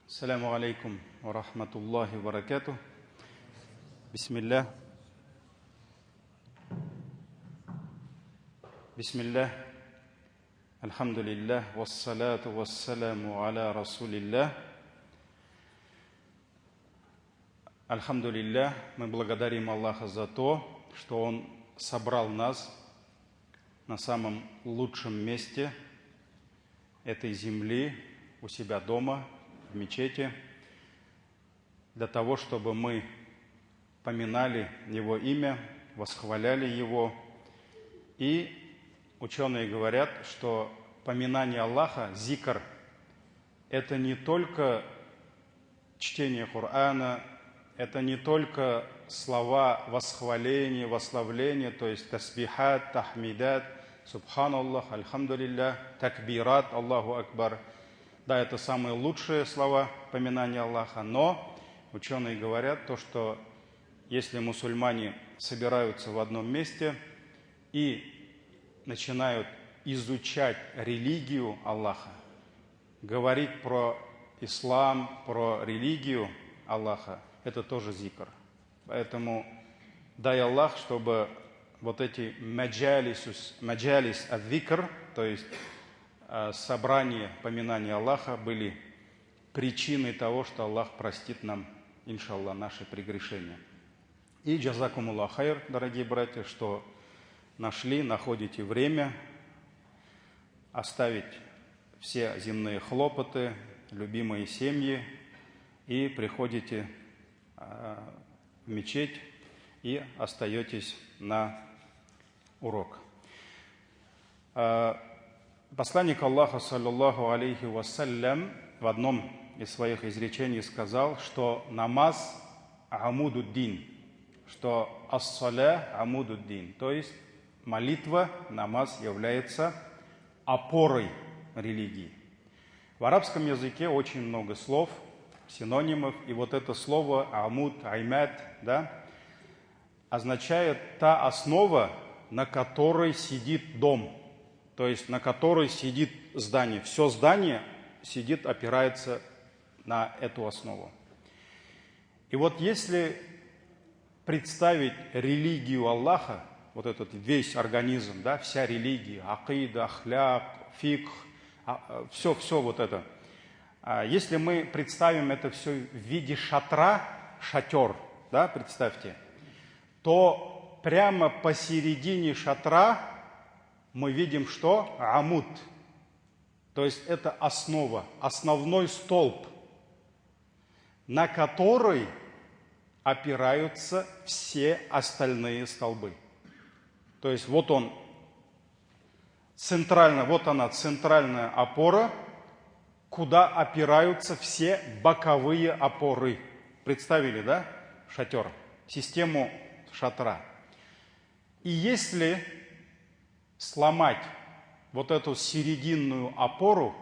Ассаляму алейкум ва рахматуллахи ва баракатух. Бисмиллах. Бисмиллах. Альхамдулиллах. Вассалату вассаляму аля расулиллах. Альхамдулиллах. Мы благодарим Аллаха за то, что Он собрал нас на самом лучшем месте этой земли, у себя дома, в мечети, для того, чтобы мы поминали Его имя, восхваляли Его. И ученые говорят, что поминание Аллаха, зикр, это не только чтение Корана, это не только слова восхваления, восславления, то есть тасбихат, тахмидат, субханаллах, альхамдулиллах, такбират, Аллаху акбар. Да, это самые лучшие слова поминания Аллаха, но ученые говорят то, что если мусульмане собираются в одном месте и начинают изучать религию Аллаха, говорить про ислам, про религию Аллаха, это тоже зикр. Поэтому дай Аллах, чтобы вот эти маджалис ад-зикр, то есть собрания поминания Аллаха, были причиной того, что Аллах простит нам, иншаллах, наши прегрешения. И джазакумуллах хайр, дорогие братья, что находите время оставить все земные хлопоты, любимые семьи и приходите в мечеть и остаетесь на урок. Посланник Аллаха, саллаллаху алейхи вассалям, в одном из своих изречений сказал, что намаз амудуддин, что ас-саля амудуддин, то есть молитва, намаз является опорой религии. В арабском языке очень много слов, синонимов, и вот это слово амуд, аймад, да, означает та основа, на которой сидит дом, то есть на которой сидит здание. Все здание сидит, опирается на эту основу. И вот если представить религию Аллаха, вот этот весь организм, да, вся религия, акида, ахляк, фикх, все вот это. Если мы представим это все в виде шатер, да, представьте, то прямо посередине шатра мы видим что? Амуд. То есть это основа, основной столб, на который опираются все остальные столбы. То есть вот он, вот она центральная опора, куда опираются все боковые опоры. Представили, да, шатер, систему шатра. И если сломать вот эту серединную опору,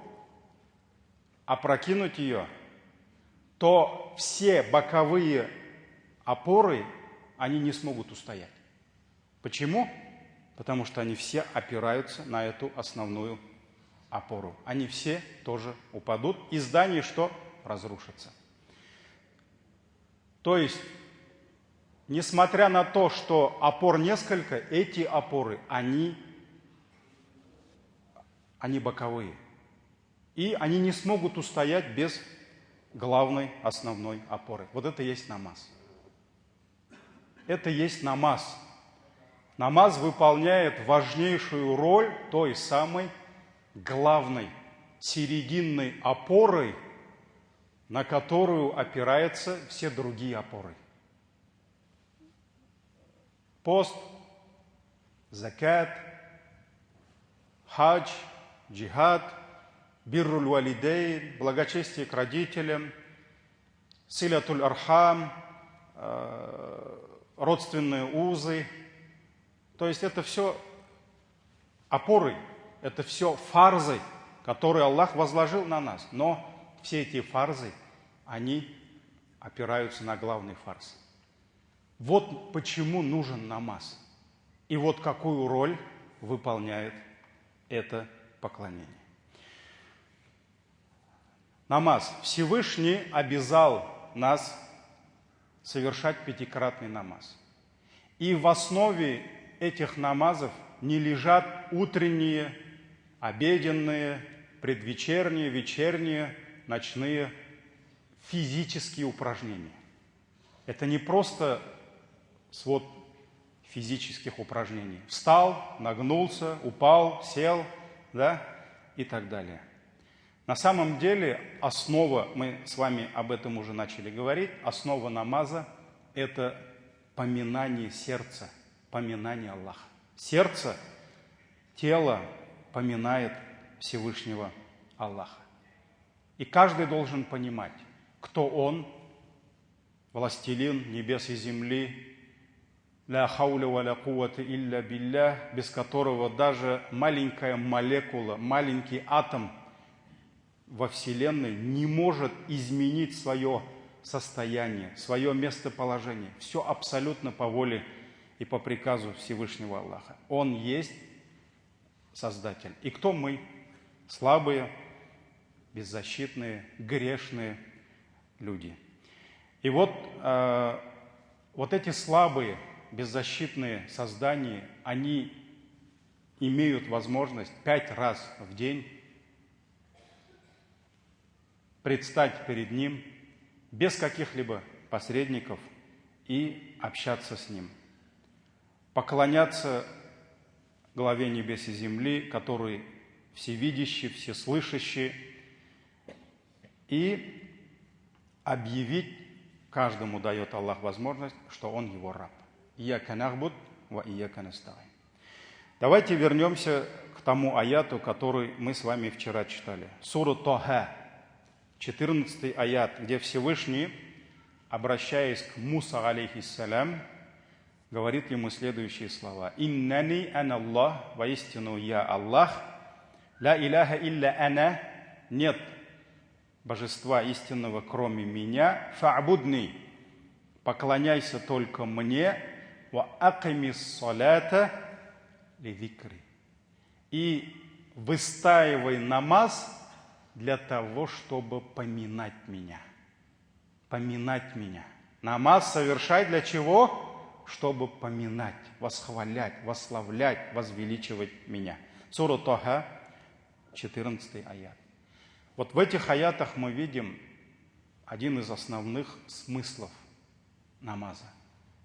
опрокинуть ее, то все боковые опоры, они не смогут устоять. Почему? Потому что они все опираются на эту основную опору. Они все тоже упадут, и здание что? Разрушится. То есть, несмотря на то, что опор несколько, эти опоры, они боковые. И они не смогут устоять без главной, основной опоры. Вот это и есть намаз. Это и есть намаз. Намаз выполняет важнейшую роль той самой главной, серединной опорой, на которую опираются все другие опоры. Пост, закат, хадж, джихад, бирруль валидейн, благочестие к родителям, силятуль архам, родственные узы. То есть это все опоры, это все фарзы, которые Аллах возложил на нас. Но все эти фарзы, они опираются на главный фарз. Вот почему нужен намаз. И вот какую роль выполняет это поклонение. Намаз. Всевышний обязал нас совершать пятикратный намаз. И в основе этих намазов не лежат утренние, обеденные, предвечерние, вечерние, ночные физические упражнения. Это не просто свод физических упражнений. Встал, нагнулся, упал, сел, да, и так далее. На самом деле основа, мы с вами об этом уже начали говорить, основа намаза – это поминание сердца, поминание Аллаха. Сердце, тело поминает Всевышнего Аллаха. И каждый должен понимать, кто Он, властелин небес и земли, ля хауля ва ля куввата илля биллях, без которого даже маленькая молекула, маленький атом во Вселенной не может изменить свое состояние, свое местоположение. Все абсолютно по воле и по приказу Всевышнего Аллаха. Он есть Создатель. И кто мы? Слабые, беззащитные, грешные люди. И вот эти слабые, беззащитные создания, они имеют возможность 5 раз в день предстать перед Ним без каких-либо посредников и общаться с Ним. Поклоняться главе небес и земли, который всевидящий, всеслышащий, и объявить, каждому дает Аллах возможность, что он его раб. Ияка нахбуд ва ияка настаин. Давайте вернемся к тому аяту, который мы с вами вчера читали. Сура Тоха, 14 аят, где Всевышний, обращаясь к Муса, алейхиссалям, говорит ему следующие слова. «Иннани ана Аллах, воистину я Аллах, ла иляха илля ана, нет божества истинного, кроме меня, фа'будни, поклоняйся только мне, ва акимис салата ли зикри, и выстаивай намаз для того, чтобы поминать меня». Поминать меня. Намаз совершай для чего? Чтобы поминать, восхвалять, восславлять, возвеличивать меня. Сура Тоха, 14 аят. Вот в этих аятах мы видим один из основных смыслов намаза.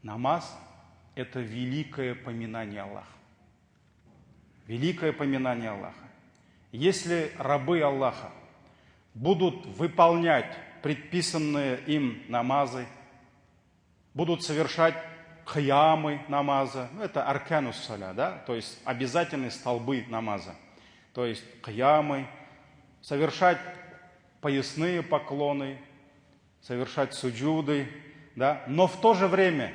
Намаз – это великое поминание Аллаха. Великое поминание Аллаха. Если рабы Аллаха будут выполнять предписанные им намазы, будут совершать киямы намаза, это арканус саля, да, то есть обязательные столбы намаза, то есть киямы, совершать поясные поклоны, совершать суджуды, да, но в то же время,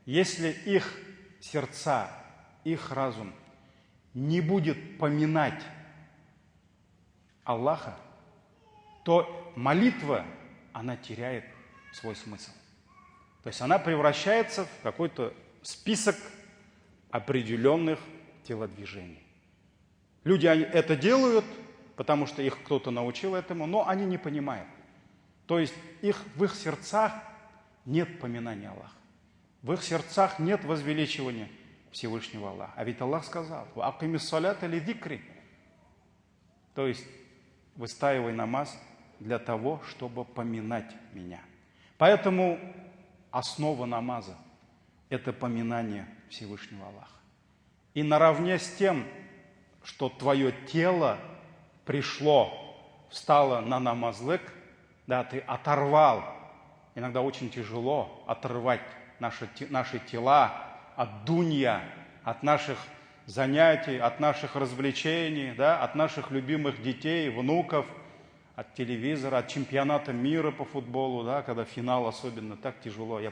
если их сердца, их разум не будет поминать Аллаха, то молитва, она теряет свой смысл. То есть она превращается в какой-то список определенных телодвижений. Люди это делают, потому что их кто-то научил этому, но они не понимают. То есть в их сердцах нет поминания Аллаха. В их сердцах нет возвеличивания Всевышнего Аллаха. А ведь Аллах сказал: «Ва акимис салата ли зикри». То есть выстаивай намаз для того, чтобы поминать меня. Поэтому основа намаза – это поминание Всевышнего Аллаха. И наравне с тем, что твое тело пришло, встало на намазлык, да, ты оторвал, иногда очень тяжело оторвать наши тела от дунья, от наших занятий, от наших развлечений, да, от наших любимых детей, внуков, от телевизора, от чемпионата мира по футболу, да, когда финал особенно так тяжело. Я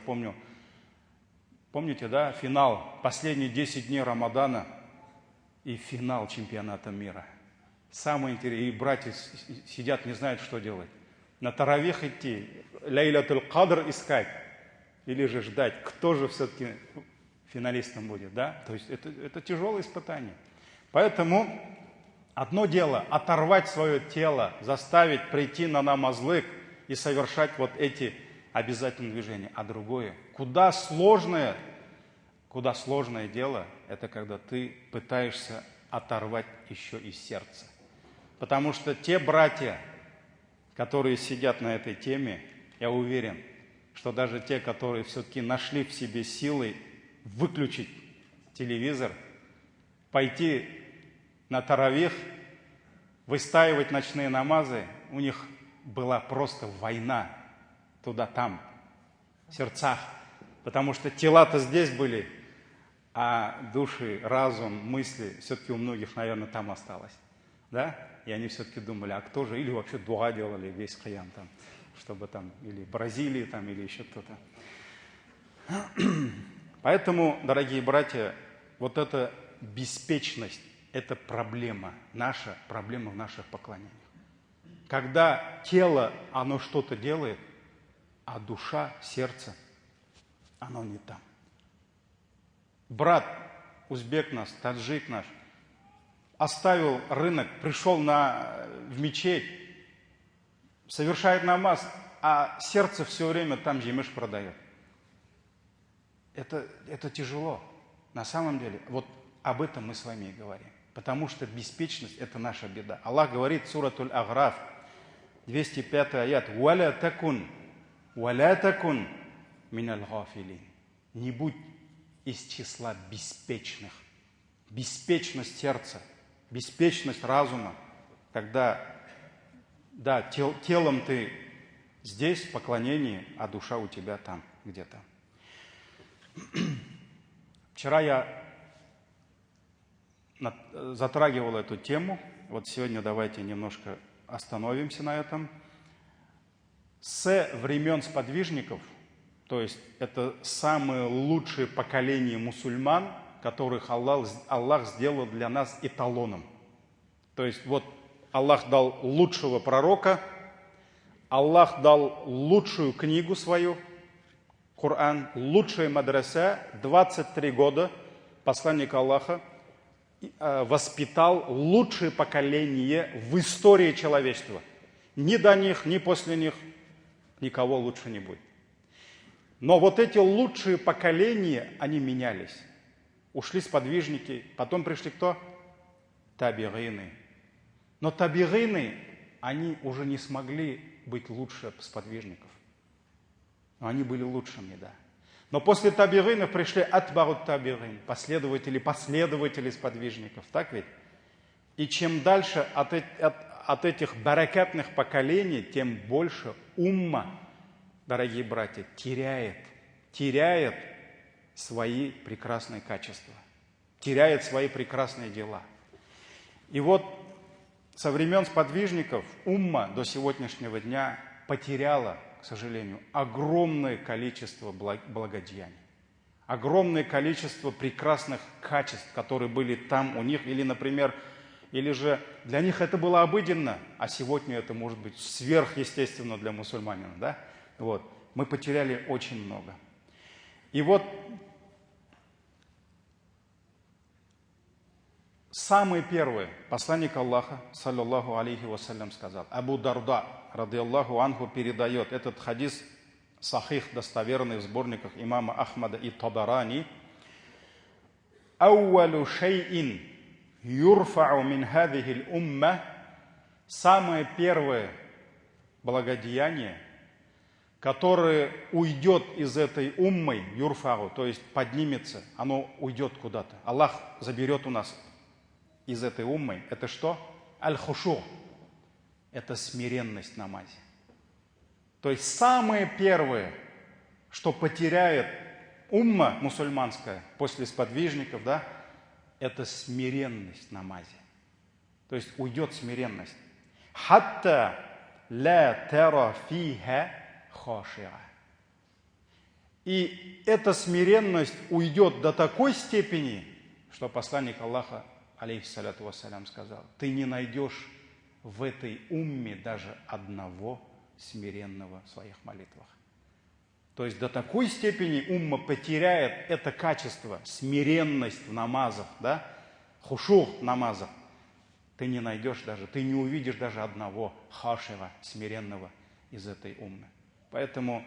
помните, да, финал, последние 10 дней Рамадана и финал чемпионата мира. Самое интересное, и братья сидят, не знают, что делать. На таравих идти, Лейлатуль Кадр искать, или же ждать, кто же все-таки финалистом будет, да? То есть это тяжелое испытание. Поэтому Одно дело оторвать свое тело, заставить прийти на намазлык и совершать вот эти обязательные движения. А другое, куда сложное дело, это когда ты пытаешься оторвать еще и сердце. Потому что те братья, которые сидят на этой теме, я уверен, что даже те, которые все-таки нашли в себе силы выключить телевизор, пойти на таравих, выстаивать ночные намазы, у них была просто война туда-там, в сердцах. Потому что тела-то здесь были, а души, разум, мысли все-таки у многих, наверное, там осталось. Да? И они все-таки думали, а кто же? Или вообще дуа делали весь кыям там, чтобы там, или Бразилии там, или еще кто-то. Поэтому, дорогие братья, вот эта беспечность, это проблема в наших поклонениях. Когда тело, оно что-то делает, а душа, сердце, оно не там. Брат, узбек наш, таджик наш, оставил рынок, пришел в мечеть, совершает намаз, а сердце все время там жемеш продает. Это тяжело. На самом деле, вот об этом мы с вами и говорим. Потому что беспечность – это наша беда. Аллах говорит, суратуль Аграф, 205 аят, «Валя такун миналь гафилин». Не будь из числа беспечных. Беспечность сердца, беспечность разума, когда, да, телом ты здесь, в поклонении, а душа у тебя там где-то. Вчера я затрагивал эту тему. Вот сегодня давайте немножко остановимся на этом. С времен сподвижников, то есть это самое лучшее поколение мусульман, которых Аллах сделал для нас эталоном. То есть вот Аллах дал лучшего пророка, Аллах дал лучшую книгу свою, Коран, лучшая мадраса, 23 года посланник Аллаха воспитал лучшее поколение в истории человечества. Ни до них, ни после них никого лучше не будет. Но вот эти лучшие поколения, они менялись. Ушли сподвижники, потом пришли кто? Табигины. Но табигины, они уже не смогли быть лучше сподвижников. Но они были лучшими, да. Но после табигинов пришли атбарут табигин, последователи сподвижников, так ведь? И чем дальше от этих баракатных поколений, тем больше умма, дорогие братья, теряет свои прекрасные качества, теряет свои прекрасные дела. И вот со времен сподвижников умма до сегодняшнего дня потеряла, к сожалению, огромное количество благодеяний, огромное количество прекрасных качеств, которые были там у них, или, например, или же для них это было обыденно, а сегодня это может быть сверхъестественно для мусульманина, да? Вот. Мы потеряли очень много. И вот самое первое, посланник Аллаха, саллаллаху алейхи вассалям, сказал, Абу Дарда, радиаллаху анху, передает этот хадис, сахих, достоверный в сборниках имама Ахмада и Табарани, «Ауалу шейин юрфау мин хадихил умма», самое первое благодеяние, которое уйдет из этой уммы, юрфау, то есть поднимется, оно уйдет куда-то. Аллах заберет у нас из этой уммы. Это что? Аль-хушур. Это смиренность в намазе. То есть самое первое, что потеряет умма мусульманская после сподвижников, да, это смиренность в намазе. То есть уйдет смиренность. Хатта ла тара фиха хашиа. И эта смиренность уйдет до такой степени, что посланник Аллаха, алейхиссаляту вассалям, сказал, ты не найдешь в этой умме даже одного смиренного в своих молитвах. То есть до такой степени умма потеряет это качество, смиренность в намазах, да? Хушух в намазах. Ты не найдешь даже, ты не увидишь даже одного хашева, смиренного из этой уммы. Поэтому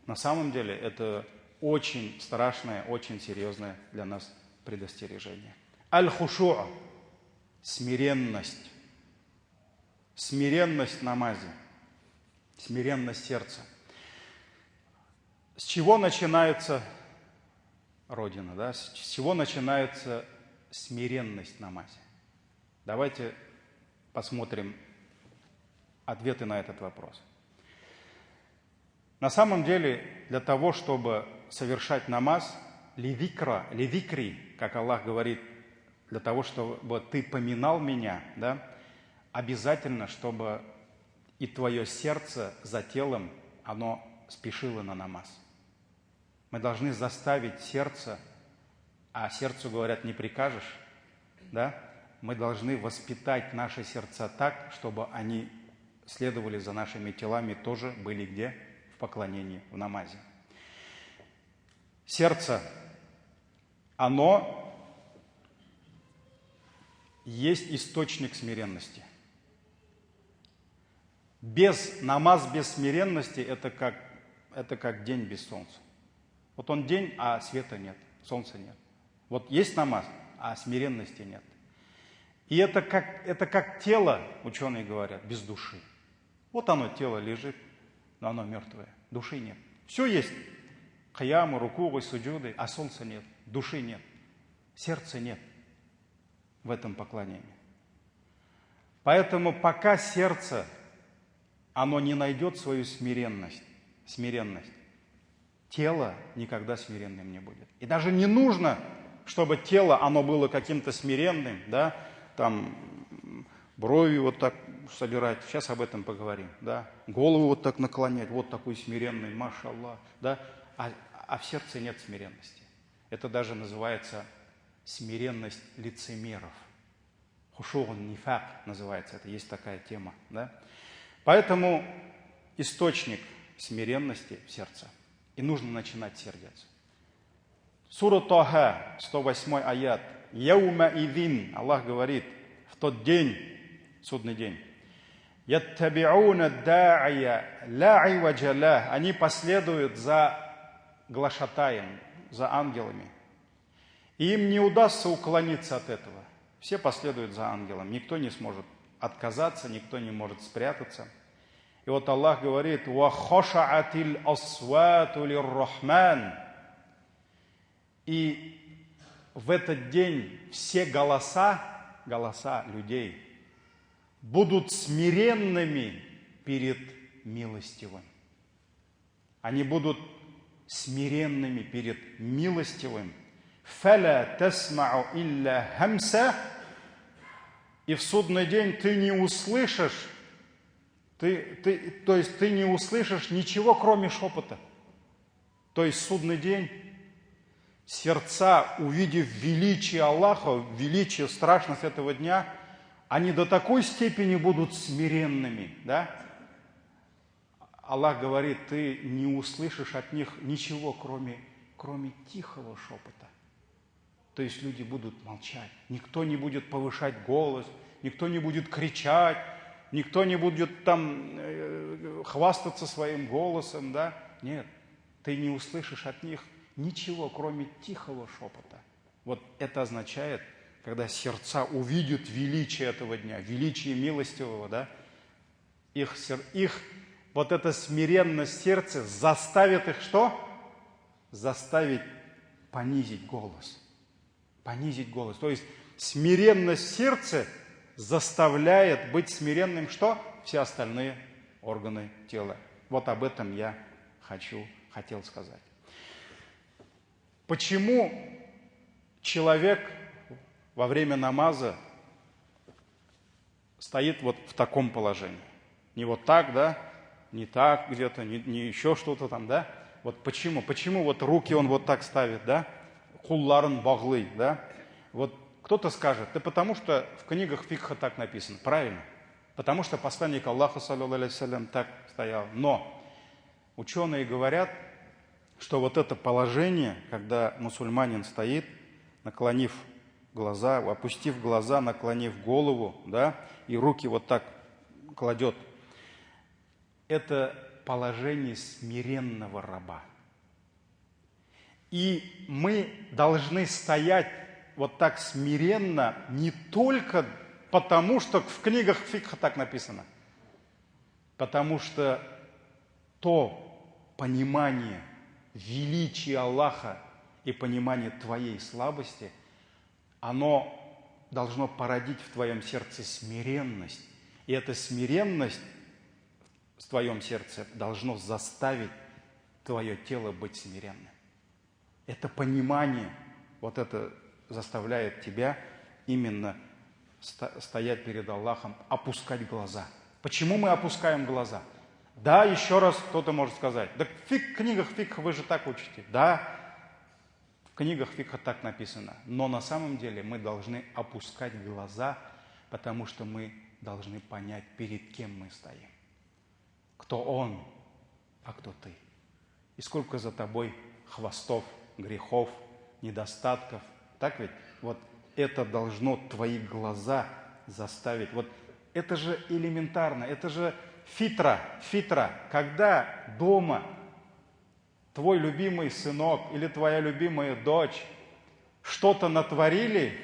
на самом деле это очень страшное, очень серьезное для нас предостережение. Аль-хушу'а – смиренность. Смиренность в намазе, смиренность сердца. С чего начинается Родина, да? С чего начинается смиренность в намазе? Давайте посмотрим ответы на этот вопрос. На самом деле, для того, чтобы совершать намаз, левикри, как Аллах говорит, для того, чтобы ты поминал меня, да, обязательно, чтобы и твое сердце за телом, оно спешило на намаз. Мы должны заставить сердце, а сердцу, говорят, не прикажешь, да? Мы должны воспитать наши сердца так, чтобы они следовали за нашими телами, тоже были где? В поклонении, в намазе. Сердце, оно есть источник смиренности. Намаз без смиренности это как день без солнца. Вот он день, а света нет, солнца нет. Вот есть намаз, а смиренности нет. И это как тело, ученые говорят, без души. Вот оно, тело лежит, но оно мертвое, души нет. Все есть. Каямы, рукугы, суджуды, а солнца нет, души нет, сердца нет в этом поклонении. Поэтому пока сердце, оно не найдет свою смиренность, тело никогда смиренным не будет. И даже не нужно, чтобы тело, оно было каким-то смиренным, да, там брови вот так собирать, сейчас об этом поговорим, да, голову вот так наклонять, вот такой смиренный, машаллах, да, а в сердце нет смиренности. Это даже называется смиренность лицемеров. Хушугун нифак называется, это есть такая тема, да. Поэтому источник смиренности в сердце. И нужно начинать сердиться. Сура Таха, 108 аят. Яума идин, Аллах говорит, в тот день, судный день, яттабиуна да'ия ла иваджа лах, они последуют за глашатаем, за ангелами. И им не удастся уклониться от этого. Все последуют за ангелом. Никто не сможет отказаться, никто не может спрятаться. И вот Аллах говорит, «Ва хошаатил асвату лир-рахман». И в этот день все голоса людей будут смиренными перед милостивым. Они будут смиренными перед милостивым. «Фаля тасмау илля хамса». И в судный день ты не услышишь, то есть ты не услышишь ничего, кроме шепота. То есть судный день, сердца, увидев величие Аллаха, величие, страшность этого дня, они до такой степени будут смиренными, да? Аллах говорит, ты не услышишь от них ничего, кроме тихого шепота. То есть люди будут молчать, никто не будет повышать голос, никто не будет кричать, никто не будет там хвастаться своим голосом, да? Нет, ты не услышишь от них ничего, кроме тихого шепота. Вот это означает, когда сердца увидят величие этого дня, величие милостивого, да? Их вот эта смиренность сердца заставит их что? Заставить понизить голос. Понизить голос. То есть смиренность сердца заставляет быть смиренным что? Все остальные органы тела. Вот об этом я хотел сказать. Почему человек во время намаза стоит вот в таком положении? Не вот так, да? Не так где-то, не еще что-то там, да? Вот почему? Почему вот руки он вот так ставит, да? Кулларын баглы, да? Вот кто-то скажет, да потому что в книгах фикха так написано. Правильно. Потому что посланник Аллаха, саллаллаху алейхи вассалям, так стоял. Но ученые говорят, что вот это положение, когда мусульманин стоит, наклонив глаза, опустив глаза, наклонив голову, да, и руки вот так кладет. Это положение смиренного раба. И мы должны стоять вот так смиренно не только потому, что в книгах фикха так написано, потому что то понимание величия Аллаха и понимание твоей слабости, оно должно породить в твоем сердце смиренность. И эта смиренность в твоем сердце должно заставить твое тело быть смиренным. Это понимание, вот это заставляет тебя именно стоять перед Аллахом, опускать глаза. Почему мы опускаем глаза? Да, еще раз кто-то может сказать, да в книгах фикха вы же так учите. Да, в книгах фикха так написано. Но на самом деле мы должны опускать глаза, потому что мы должны понять, перед кем мы стоим. Кто он, а кто ты. И сколько за тобой хвостов, грехов, недостатков. Так ведь? Вот это должно твои глаза заставить. Вот это же элементарно, это же фитра. Когда дома твой любимый сынок или твоя любимая дочь что-то натворили,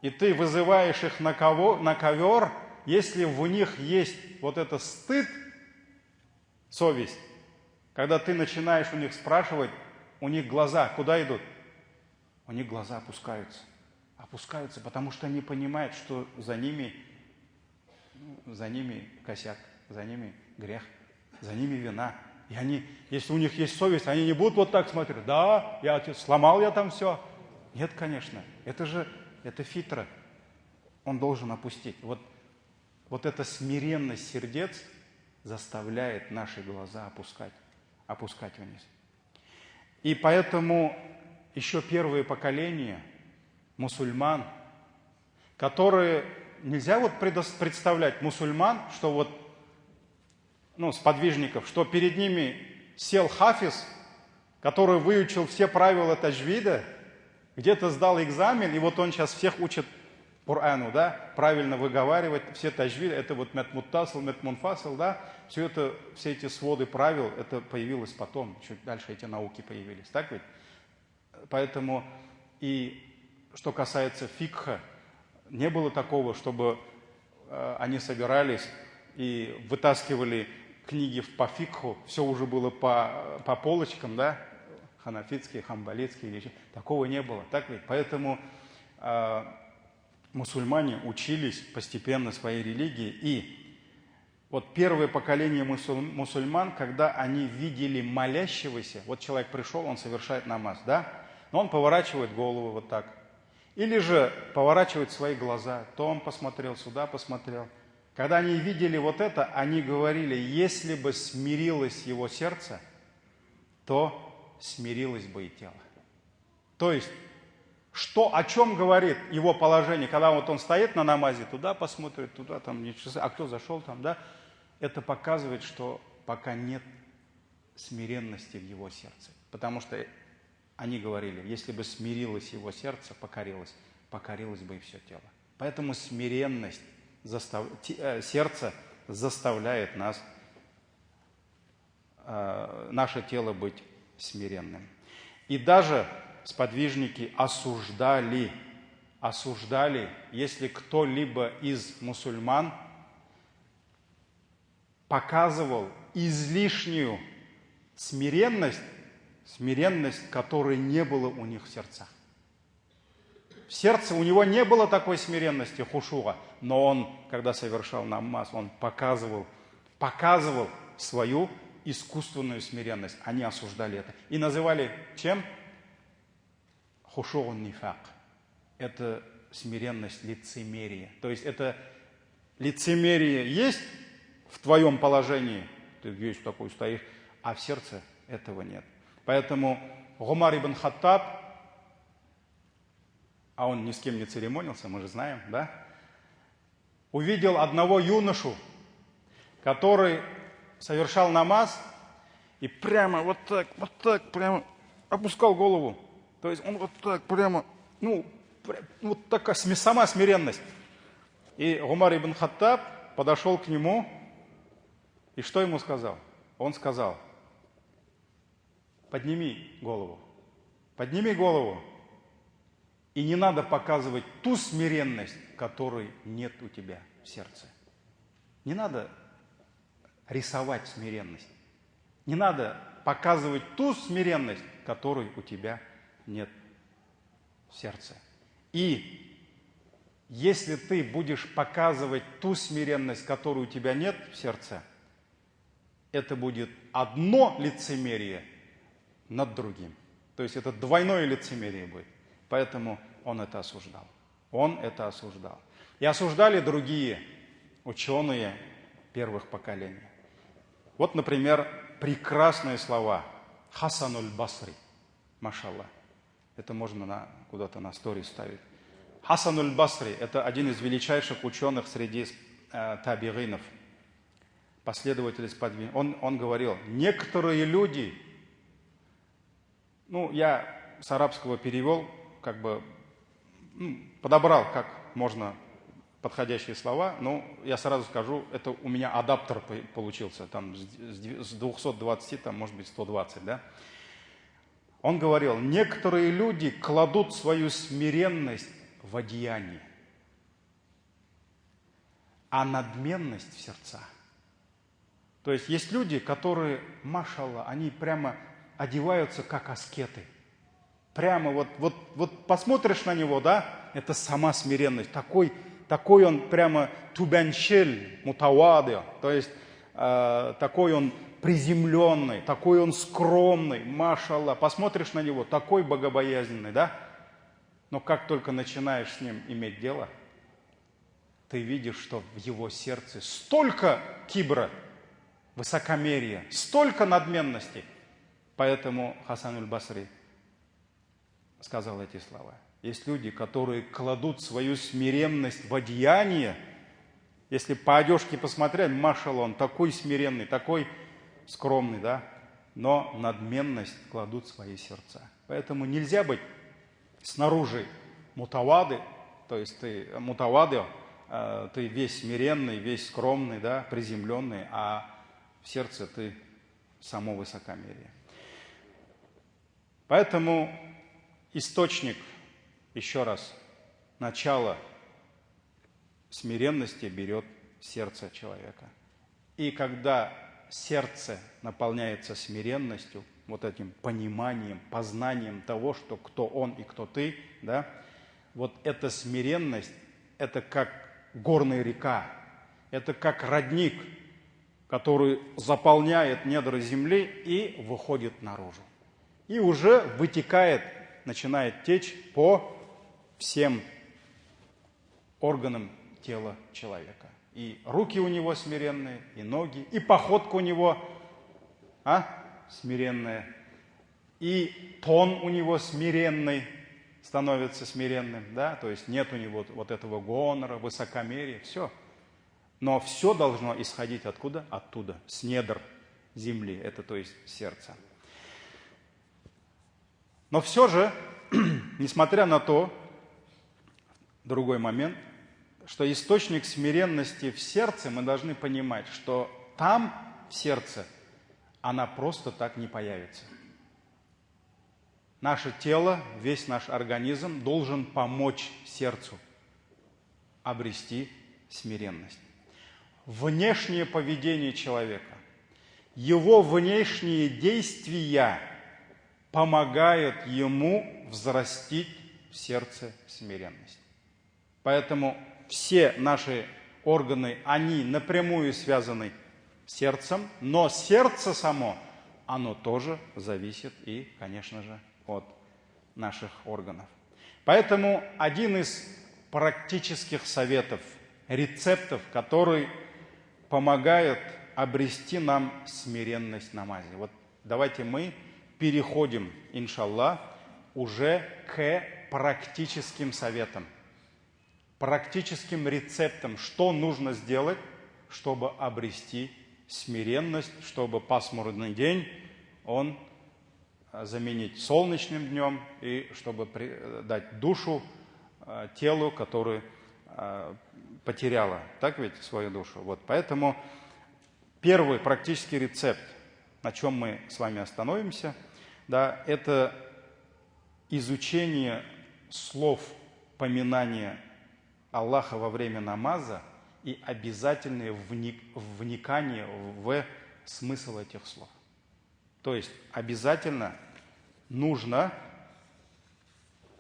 и ты вызываешь их на ковер, если в них есть вот это стыд, совесть, когда ты начинаешь у них спрашивать, у них глаза куда идут? У них глаза опускаются. Опускаются, потому что они понимают, что за ними косяк, за ними грех, за ними вина. И они, если у них есть совесть, они не будут вот так смотреть. Да, сломал я там все. Нет, конечно. Это фитра. Он должен опустить. Вот эта смиренность сердец заставляет наши глаза опускать вниз. И поэтому еще первые поколения мусульман, которые, нельзя представлять мусульман, что сподвижников, что перед ними сел хафиз, который выучил все правила таджвида, где-то сдал экзамен, и вот он сейчас всех учит Корану, да, правильно выговаривать все таджвиды, это вот метмуттасл, метмунфасл, да, все эти своды правил, это появилось потом, чуть дальше эти науки появились, так ведь? Поэтому и что касается фикха, не было такого, чтобы они собирались и вытаскивали книги по фикху, все уже было по полочкам, да, ханафитские, хамбалитские вещи, такого не было, так ведь? Поэтому мусульмане учились постепенно своей религии, и вот первое поколение мусульман, когда они видели молящегося, вот человек пришел, он совершает намаз, да, но он поворачивает голову вот так, или же поворачивает свои глаза, то он посмотрел сюда, посмотрел. Когда они видели вот это, они говорили, если бы смирилось его сердце, то смирилось бы и тело. То есть, о чем говорит его положение, когда вот он стоит на намазе, туда посмотрит, туда, там, а кто зашел там, да, это показывает, что пока нет смиренности в его сердце. Потому что они говорили, если бы смирилось его сердце, покорилось бы и все тело. Поэтому смиренность сердца заставляет наше тело быть смиренным. И даже сподвижники осуждали, если кто-либо из мусульман показывал излишнюю смиренность, которой не было у них в сердцах. В сердце у него не было такой смиренности, хушуа, но он, когда совершал намаз, он показывал свою искусственную смиренность. Они осуждали это. И называли чем? Хушуун нифак. Это смиренность лицемерия. То есть это лицемерие есть в твоем положении, ты весь такой стоишь, а в сердце этого нет. Поэтому Умар ибн Хаттаб, а он ни с кем не церемонился, мы же знаем, да? Увидел одного юношу, который совершал намаз и прямо вот так, прямо опускал голову. То есть он вот так прямо вот такая сама смиренность. И Умар ибн Хаттаб подошел к нему, и что ему сказал? Он сказал: подними голову, и не надо показывать ту смиренность, которой нет у тебя в сердце. Не надо рисовать смиренность, не надо показывать ту смиренность, которой у тебя нет в сердце. И если ты будешь показывать ту смиренность, которой у тебя нет в сердце, это будет одно лицемерие над другим. То есть это двойное лицемерие будет. Поэтому он это осуждал. И осуждали другие ученые первых поколений. Вот, например, прекрасные слова Хасан аль-Басри. Машаллах. Это можно куда-то на сторис ставить. Хасан аль-Басри – это один из величайших ученых среди табигинов, последователей сподвижников. Он говорил: некоторые люди, я с арабского перевел, подобрал как можно подходящие слова, но я сразу скажу, это у меня адаптер получился, там с 220, там может быть 120, да? Он говорил: некоторые люди кладут свою смиренность в одеяние, а надменность в сердца. То есть есть люди, которые, машаллах, они прямо одеваются как аскеты. Прямо вот посмотришь на него, да, это сама смиренность. Такой он прямо тубяншель, мутавады, то есть такой он приземленный, такой он скромный, машаллах. Посмотришь на него, такой богобоязненный, да? Но как только начинаешь с ним иметь дело, ты видишь, что в его сердце столько кибра, высокомерия, столько надменности. Поэтому Хасан аль-Басри сказал эти слова. Есть люди, которые кладут свою смиренность в одеяние. Если по одежке посмотреть, машаллах, он такой смиренный, такой скромный, да? Но надменность кладут в свои сердца. Поэтому нельзя быть снаружи мутавады, то есть ты мутавады, ты весь смиренный, весь скромный, да, приземленный, а в сердце ты само высокомерие. Поэтому источник, еще раз, начало смиренности берет сердце человека. И когда сердце наполняется смиренностью, вот этим пониманием, познанием того, что кто он и кто ты, да, вот эта смиренность, это как горная река, это как родник, который заполняет недра земли и выходит наружу. И уже вытекает, начинает течь по всем органам тела человека. И руки у него смиренные, и ноги, и походка у него смиренная, и тон у него смиренный, становится смиренным, да, то есть нет у него вот этого гонора, высокомерия, все. Но все должно исходить откуда? Оттуда, с недр земли, это то есть сердце. Но все же, несмотря на то, другой момент, что источник смиренности в сердце, мы должны понимать, что там, в сердце, она просто так не появится. Наше тело, весь наш организм должен помочь сердцу обрести смиренность. Внешнее поведение человека, его внешние действия помогают ему взрастить в сердце смиренность. Поэтому все наши органы, они напрямую связаны с сердцем, но сердце само, оно тоже зависит и, конечно же, от наших органов. Поэтому один из практических советов, рецептов, который помогает обрести нам смиренность в намазе. Вот давайте мы переходим, иншаллах, уже к практическим советам, практическим рецептам, что нужно сделать, чтобы обрести смиренность, чтобы пасмурный день, он заменить солнечным днем и чтобы дать душу телу, которое потеряло, так ведь, свою душу. Вот, поэтому первый практический рецепт, на чем мы с вами остановимся, да, это изучение слов поминания Аллаха во время намаза и обязательное вникание в смысл этих слов. То есть обязательно нужно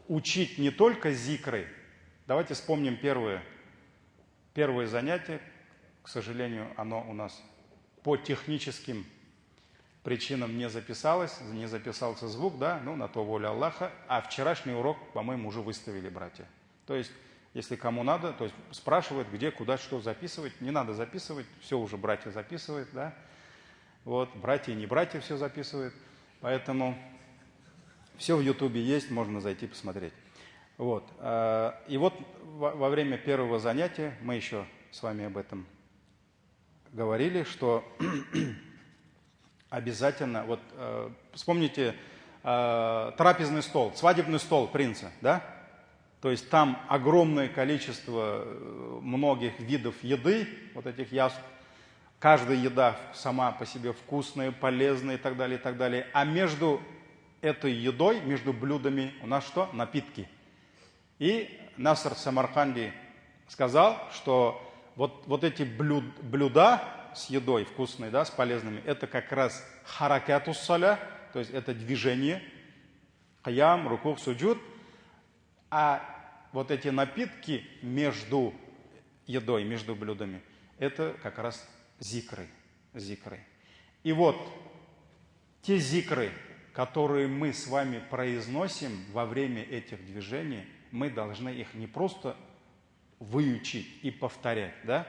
учить не только зикры. Давайте вспомним первое занятие. К сожалению, оно у нас по техническим причинам не записалось, не записался звук, да, ну, на то воля Аллаха. А вчерашний урок, по-моему, уже выставили, братья. То есть, если кому надо, то есть спрашивают, где, куда, что записывать. Не надо записывать, все уже братья записывают, да. Вот, братья и не братья все записывают. Поэтому все в Ютубе есть, можно зайти посмотреть. Вот. И вот во время первого занятия, мы еще с вами об этом говорили, что обязательно, вот вспомните трапезный стол, свадебный стол принца, да? То есть там огромное количество многих видов еды, вот этих яств. Каждая еда сама по себе вкусная, полезная и так далее, и так далее. А между этой едой, между блюдами у нас что? Напитки. И Наср Самарканди сказал, что вот эти блюда с едой вкусной, да, с полезными, это как раз харакатус саля, то есть это движение, каям, рукух, суджуд. А вот эти напитки между едой, между блюдами, это как раз зикры. И вот те зикры, которые мы с вами произносим во время этих движений, мы должны их не просто выучить и повторять, да?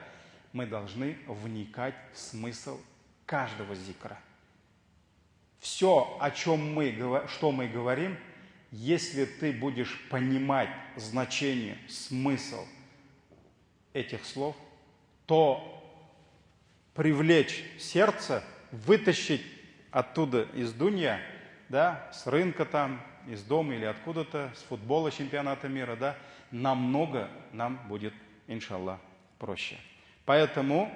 Мы должны вникать в смысл каждого зикра. Все, о чем что мы говорим, если ты будешь понимать значение, смысл этих слов, то привлечь сердце, вытащить оттуда из дунья, да, с рынка там, из дома или откуда-то, с футбола чемпионата мира, да, намного нам будет, иншаллах, проще. Поэтому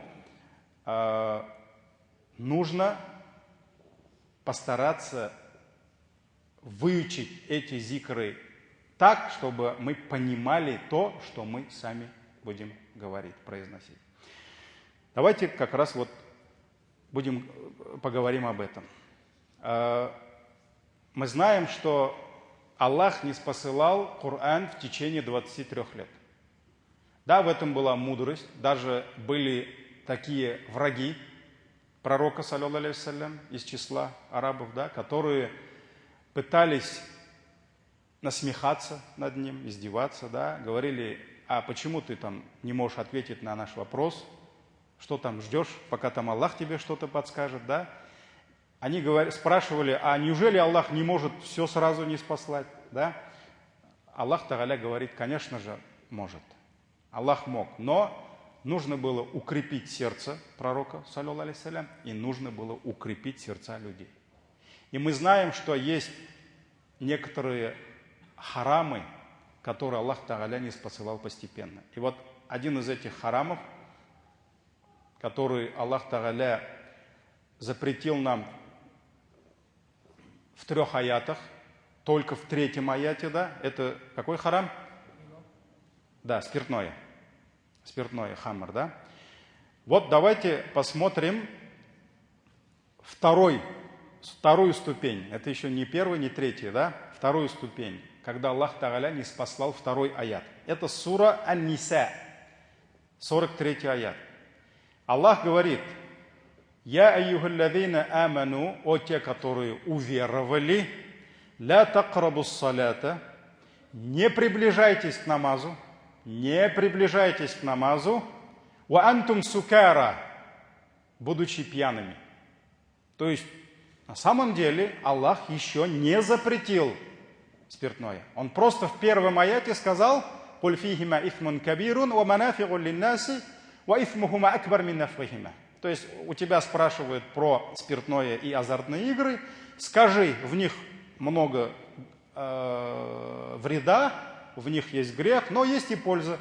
нужно постараться выучить эти зикры так, чтобы мы понимали то, что мы сами будем говорить, произносить. Давайте как раз вот поговорим об этом. Мы знаем, что Аллах не спосылал Коран в течение 23 лет. Да, в этом была мудрость. Даже были такие враги пророка, саллаллаху алейхи вассалям, из числа арабов, да, которые пытались насмехаться над ним, издеваться, да, говорили: а почему ты там не можешь ответить на наш вопрос? Что там ждешь, пока там Аллах тебе что-то подскажет, да? Они спрашивали: а неужели Аллах не может все сразу не спаслать, да? Аллах Тааля говорит: конечно же, может. Аллах мог, но нужно было укрепить сердце пророка, саллаллаху алейхи вассалям, и нужно было укрепить сердца людей. И мы знаем, что есть некоторые харамы, которые Аллах Тааля не спосылал постепенно. И вот один из этих харамов, который Аллах Тааля запретил нам в 3 аятах, только в 3 аяте, да, это какой харам? Да, спиртное. Спиртное, хамр, да. Вот давайте посмотрим вторую ступень. Это еще не 1, не 3, да, 2 ступень, когда Аллах Тааля не спаслал 2 аят. Это сура Ан-Ниса, 43 аят. Аллах говорит: «Я айюхаллазина аману», о те, которые уверовали, «ля тaqrабус салята», не приближайтесь к намазу, «ва антум сукара», будучи пьяными. То есть, на самом деле, Аллах еще не запретил спиртное. Он просто в 1 аяте сказал: «Куль фихима ифмун кабирун, ва манафигу линнаси, ва ифмухума акбар мин нафрихима». То есть у тебя спрашивают про спиртное и азартные игры, скажи, в них много вреда, в них есть грех, но есть и польза.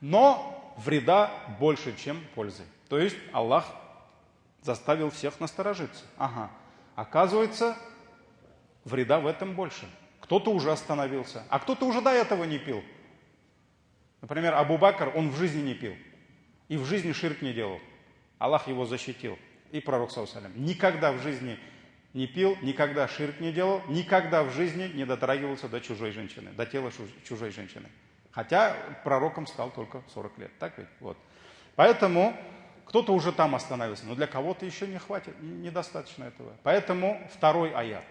Но вреда больше, чем пользы. То есть Аллах заставил всех насторожиться. Ага, оказывается, вреда в этом больше. Кто-то уже остановился, а кто-то уже до этого не пил. Например, Абу Бакр, он в жизни не пил. И в жизни ширк не делал. Аллах его защитил. И пророк саллаллаху алейхи ва саллям никогда в жизни не пил, никогда ширк не делал, никогда в жизни не дотрагивался до чужой женщины, до тела чужой женщины. Хотя пророком стал только 40 лет. Так ведь? Вот. Поэтому кто-то уже там остановился, но для кого-то еще не хватит, недостаточно этого. Поэтому второй аят.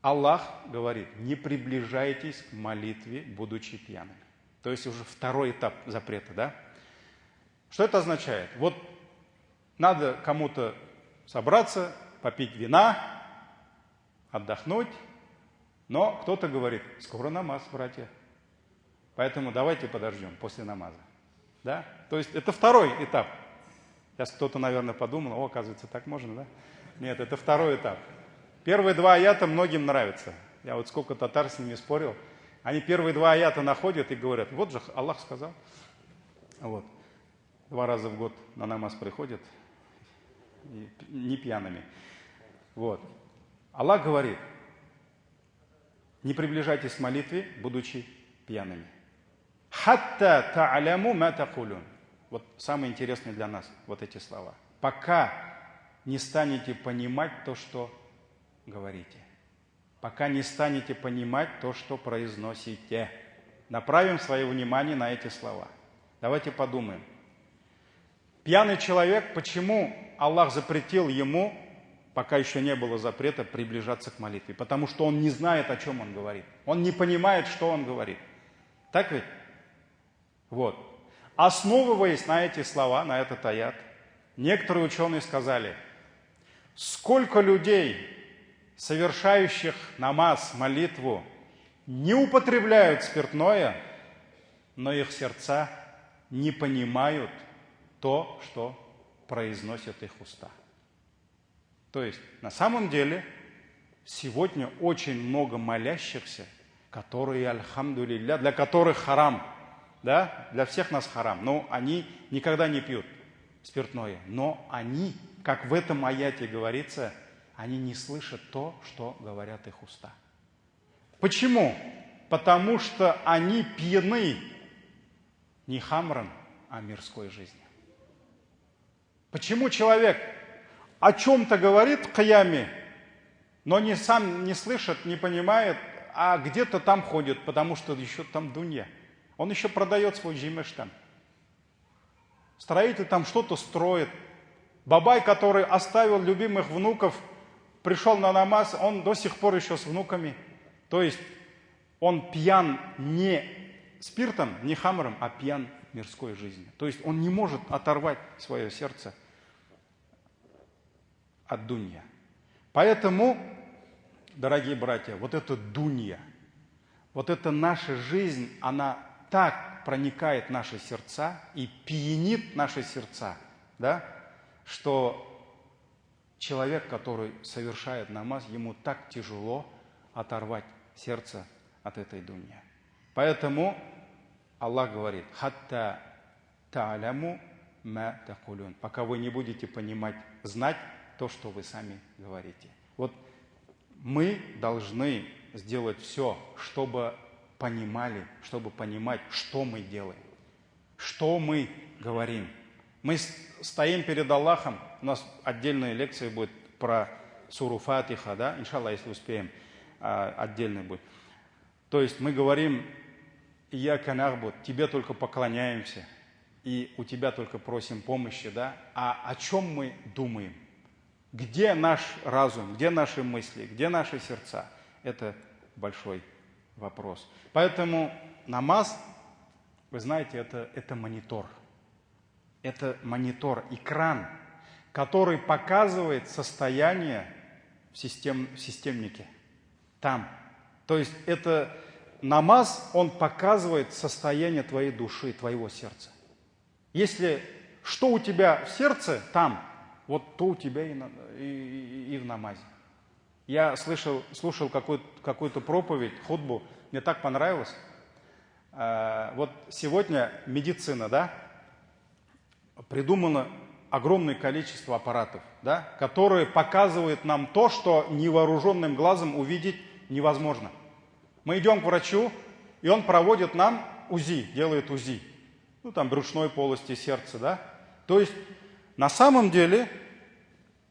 Аллах говорит, не приближайтесь к молитве, будучи пьяными. То есть уже второй этап запрета, да? Что это означает? Вот надо кому-то собраться, попить вина, отдохнуть, но кто-то говорит, скоро намаз, братья. Поэтому давайте подождем после намаза. Да? То есть это второй этап. Сейчас кто-то, наверное, подумал, оказывается, так можно, да? Нет, это второй этап. Первые два аята многим нравятся. Я вот сколько татар с ними спорил. Они первые два аята находят и говорят, вот же Аллах сказал. Вот. 2 раза в год на намаз приходят, и не пьяными. Вот. Аллах говорит, не приближайтесь к молитве, будучи пьяными. Хатта та'аляму ма такулюн. Вот самое интересное для нас, вот эти слова. Пока не станете понимать то, что говорите. Пока не станете понимать то, что произносите. Направим свое внимание на эти слова. Давайте подумаем. Пьяный человек, почему Аллах запретил ему, пока еще не было запрета, приближаться к молитве? Потому что он не знает, о чем он говорит. Он не понимает, что он говорит. Так ведь? Вот. Основываясь на эти слова, на этот аят, некоторые ученые сказали, сколько людей, совершающих намаз, молитву, не употребляют спиртное, но их сердца не понимают то, что произносят их уста. То есть, на самом деле, сегодня очень много молящихся, которые, альхамдулилля, для которых харам, да, для всех нас харам, но они никогда не пьют спиртное, но они, как в этом аяте говорится, они не слышат то, что говорят их уста. Почему? Потому что они пьяны не хамром, а мирской жизнью. Почему человек о чем-то говорит в кияме, но сам не слышит, не понимает, а где-то там ходит, потому что еще там дунья. Он еще продает свой жимеш там. Строитель там что-то строит. Бабай, который оставил любимых внуков, пришел на намаз, он до сих пор еще с внуками. То есть он пьян не спиртом, не хамром, а пьян мирской жизнью. То есть он не может оторвать свое сердце от дунья. Поэтому, дорогие братья, вот эта дунья, вот эта наша жизнь, она так проникает в наши сердца и пьянит наши сердца, да, что человек, который совершает намаз, ему так тяжело оторвать сердце от этой дунья. Поэтому Аллах говорит, «Хатта та'аляму ма такулюн», пока вы не будете понимать, знать то, что вы сами говорите. Вот мы должны сделать все, чтобы понимали, чтобы понимать, что мы делаем, что мы говорим. Мы стоим перед Аллахом, у нас отдельная лекция будет про суру Фатиха, да, иншаллах, если успеем, отдельная будет. То есть мы говорим, «Ияка нахбуд», тебе только поклоняемся, и у тебя только просим помощи, да, а о чем мы думаем? Где наш разум, где наши мысли, где наши сердца? Это большой вопрос. Поэтому намаз, вы знаете, это монитор. Это монитор, экран, который показывает состояние в системнике. Там. То есть это намаз, он показывает состояние твоей души, твоего сердца. Если что у тебя в сердце, там, вот то у тебя и в намазе. Я слушал какую-то проповедь, хутбу, мне так понравилось. Вот сегодня медицина, да, придумано огромное количество аппаратов, да, которые показывают нам то, что невооруженным глазом увидеть невозможно. Мы идем к врачу, и он проводит нам УЗИ, делает УЗИ. Ну, там, брюшной полости, сердца, да. То есть, на самом деле,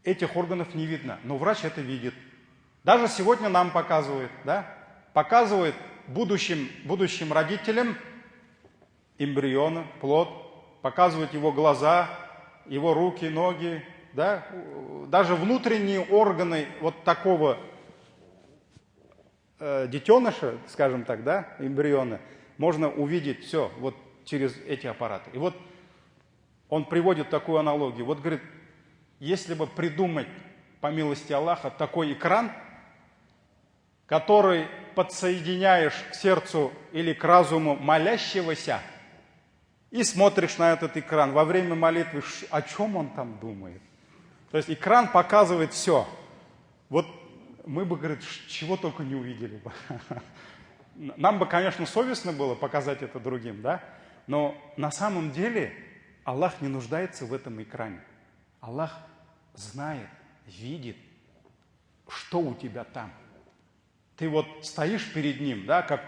этих органов не видно, но врач это видит. Даже сегодня нам показывает, да, показывает будущим родителям эмбриона, плод, показывает его глаза, его руки, ноги, да, даже внутренние органы вот такого детеныша, скажем так, да, эмбриона, можно увидеть все вот через эти аппараты. И вот он приводит такую аналогию. Вот говорит, если бы придумать, по милости Аллаха, такой экран, который подсоединяешь к сердцу или к разуму молящегося, и смотришь на этот экран во время молитвы, о чем он там думает. То есть экран показывает все. Вот мы бы, говорит, чего только не увидели бы. Нам бы, конечно, совестно было показать это другим, да? Но на самом деле Аллах не нуждается в этом экране. Аллах знает, видит, что у тебя там. Ты вот стоишь перед ним, да, как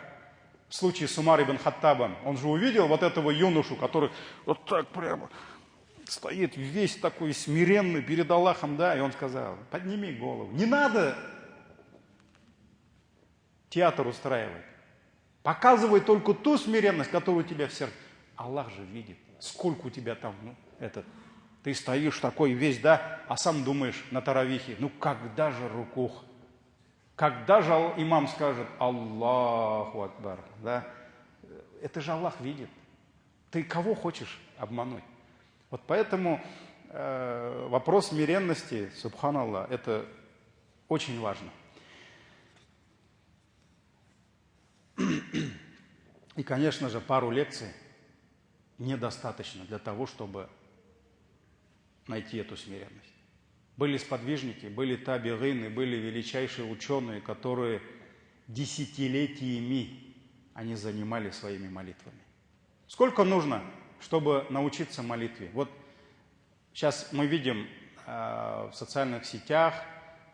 в случае с Умар ибн Хаттабом. Он же увидел вот этого юношу, который вот так прямо стоит весь такой смиренный перед Аллахом, да, и он сказал, подними голову. Не надо театр устраивать. Показывай только ту смиренность, которая у тебя в сердце. Аллах же видит, сколько у тебя там, ты стоишь такой весь, да, а сам думаешь на таравихе, когда же рукух? Когда же имам скажет Аллаху Акбар, да? Это же Аллах видит. Ты кого хочешь обмануть? Вот поэтому вопрос смиренности, субханаллах, это очень важно. И, конечно же, пару лекций недостаточно для того, чтобы найти эту смиренность. Были сподвижники, были табигыны, были величайшие ученые, которые десятилетиями они занимали своими молитвами. Сколько нужно, чтобы научиться молитве? Вот сейчас мы видим в социальных сетях,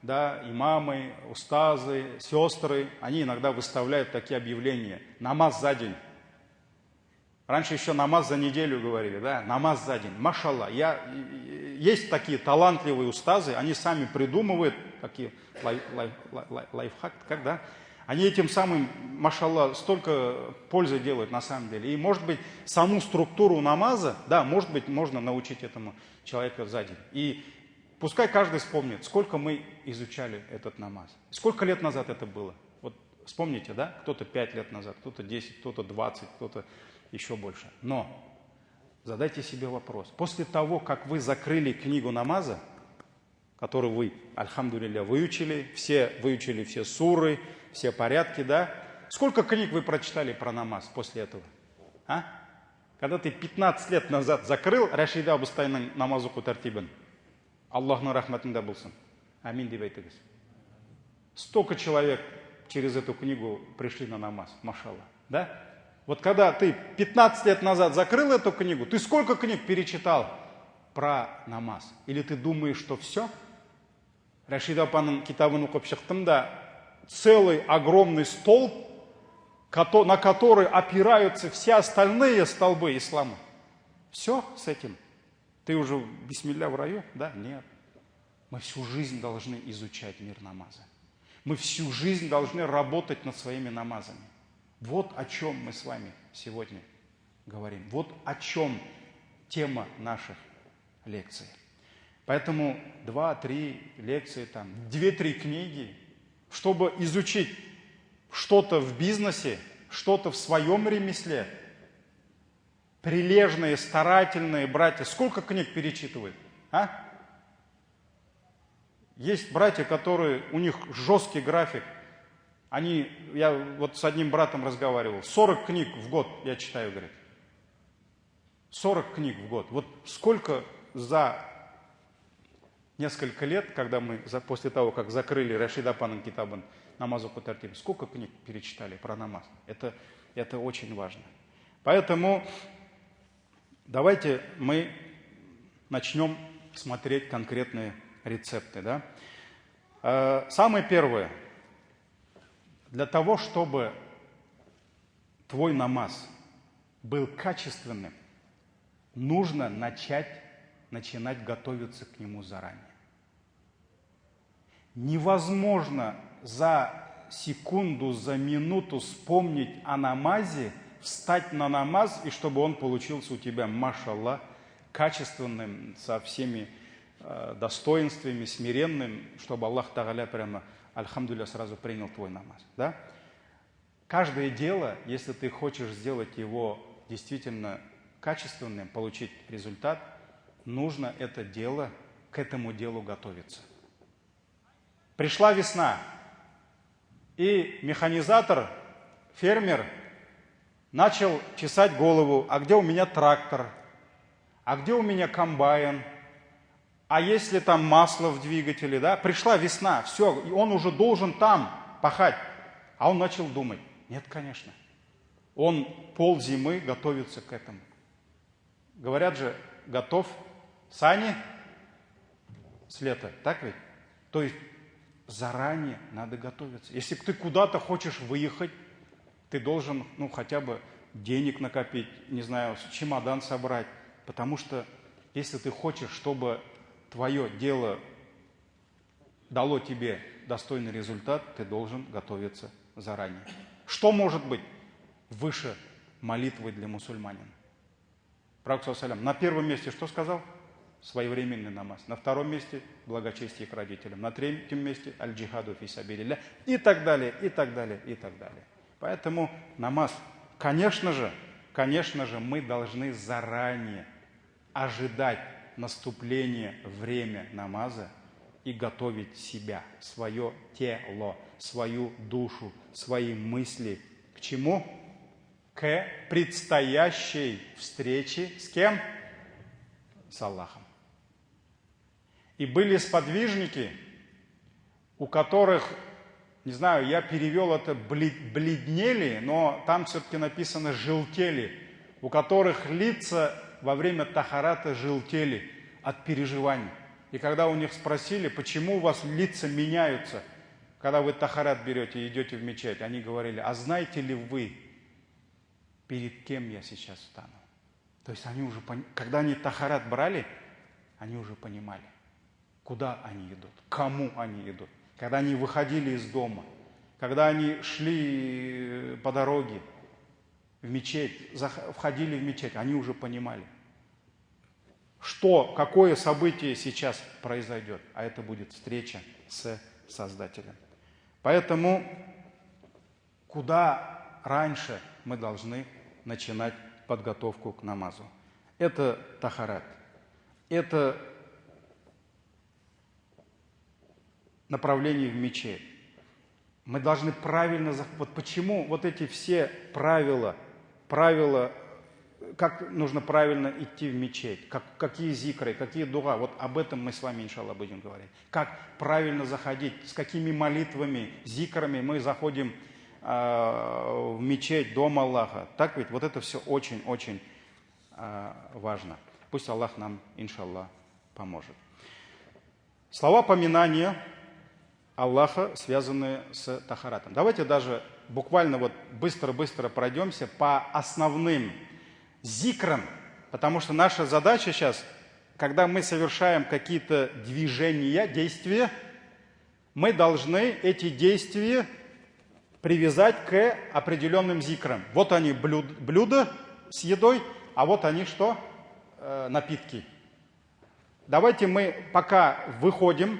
да, имамы, устазы, сестры, они иногда выставляют такие объявления. Намаз за день. Раньше еще намаз за неделю говорили, да, намаз за день. Машаллах, есть такие талантливые устазы, они сами придумывают такие лайфхак, когда они этим самым, машаллах, столько пользы делают на самом деле. И, может быть, саму структуру намаза, да, может быть, можно научить этому человеку за день. И пускай каждый вспомнит, сколько мы изучали этот намаз. Сколько лет назад это было? Вот вспомните, да, кто-то 5 лет назад, кто-то 10, кто-то 20, кто-то еще больше. Но задайте себе вопрос. После того, как вы закрыли книгу намаза, которую вы, альхамдулилля, выучили все суры, все порядки, да? Сколько книг вы прочитали про намаз после этого? А? Когда ты 15 лет назад закрыл, Рашида Абустайның намазу кутартибін. Аллахның рахматында болсын. Амин деп айтыңыз. Столько человек через эту книгу пришли на намаз, машаллах, да? Вот когда ты 15 лет назад закрыл эту книгу, ты сколько книг перечитал про намаз? Или ты думаешь, что все? Рашид апаның китабын оқып шықтым да, целый огромный столб, на который опираются все остальные столбы ислама. Все с этим? Ты уже бисмилля в раю? Да? Нет. Мы всю жизнь должны изучать мир намаза. Мы всю жизнь должны работать над своими намазами. Вот о чем мы с вами сегодня говорим. Вот о чем тема наших лекций. Поэтому 2-3 лекции, 2-3 книги, чтобы изучить что-то в бизнесе, что-то в своем ремесле. Прилежные, старательные братья. Сколько книг перечитывают? А? Есть братья, у них жесткий график. Я вот с одним братом разговаривал, 40 книг в год я читаю, говорит. 40 книг в год. Вот сколько за несколько лет, когда мы после того, как закрыли Рашид Апаның китабын намазу по тартибу, сколько книг перечитали про намаз. Это очень важно. Поэтому давайте мы начнем смотреть конкретные рецепты. Да? Самое первое. Для того, чтобы твой намаз был качественным, нужно начинать готовиться к нему заранее. Невозможно за секунду, за минуту вспомнить о намазе, встать на намаз, и чтобы он получился у тебя, машаллах, качественным, со всеми достоинствами, смиренным, чтобы Аллах Тааля прямо, альхамдулилля, сразу принял твой намаз. Да? Каждое дело, если ты хочешь сделать его действительно качественным, получить результат, нужно к этому делу готовиться. Пришла весна, и механизатор, фермер начал чесать голову, а где у меня трактор, а где у меня комбайн, а если там масло в двигателе, да? Пришла весна, все, и он уже должен там пахать, а он начал думать, нет, конечно, он ползимы готовится к этому. Говорят же, готов сани с лета, так ведь? То есть заранее надо готовиться. Если ты куда-то хочешь выехать, ты должен, хотя бы денег накопить, не знаю, чемодан собрать. Потому что если ты хочешь, чтобы твое дело дало тебе достойный результат, ты должен готовиться заранее. Что может быть выше молитвы для мусульманина? Пророк ﷺ на первом месте что сказал? Своевременный намаз. На втором месте благочестие к родителям. На третьем месте аль-джихаду фи сабилилля. И так далее, и так далее, и так далее. Поэтому намаз, конечно же, мы должны заранее ожидать наступления время намаза и готовить себя, свое тело, свою душу, свои мысли. К чему? К предстоящей встрече с кем? С Аллахом. И были сподвижники, у которых, не знаю, я перевел это бледнели, но там все-таки написано желтели, у которых лица во время тахарата желтели от переживаний. И когда у них спросили, почему у вас лица меняются, когда вы тахарат берете и идете в мечеть, они говорили, а знаете ли вы, перед кем я сейчас встану? То есть они уже, когда они тахарат брали, они уже понимали, куда они идут, кому они идут. Когда они выходили из дома, когда они шли по дороге в мечеть, входили в мечеть, они уже понимали, какое событие сейчас произойдет, а это будет встреча с Создателем. Поэтому куда раньше мы должны начинать подготовку к намазу? Это тахарат, это направление в мечеть. Мы должны правильно... Вот почему вот эти все правила, как нужно правильно идти в мечеть, какие зикры, какие дуа, вот об этом мы с вами, иншаллах, будем говорить. Как правильно заходить, с какими молитвами, зикрами мы заходим в мечеть, дом Аллаха. Так ведь? Вот это все очень-очень важно. Пусть Аллах нам, иншаллах, поможет. Слова поминания Аллаха, связанные с тахаратом. Давайте даже буквально вот быстро-быстро пройдемся по основным зикрам, потому что наша задача сейчас, когда мы совершаем какие-то движения, действия, мы должны эти действия привязать к определенным зикрам. Вот они блюда с едой, а вот они что? Напитки. Давайте мы пока выходим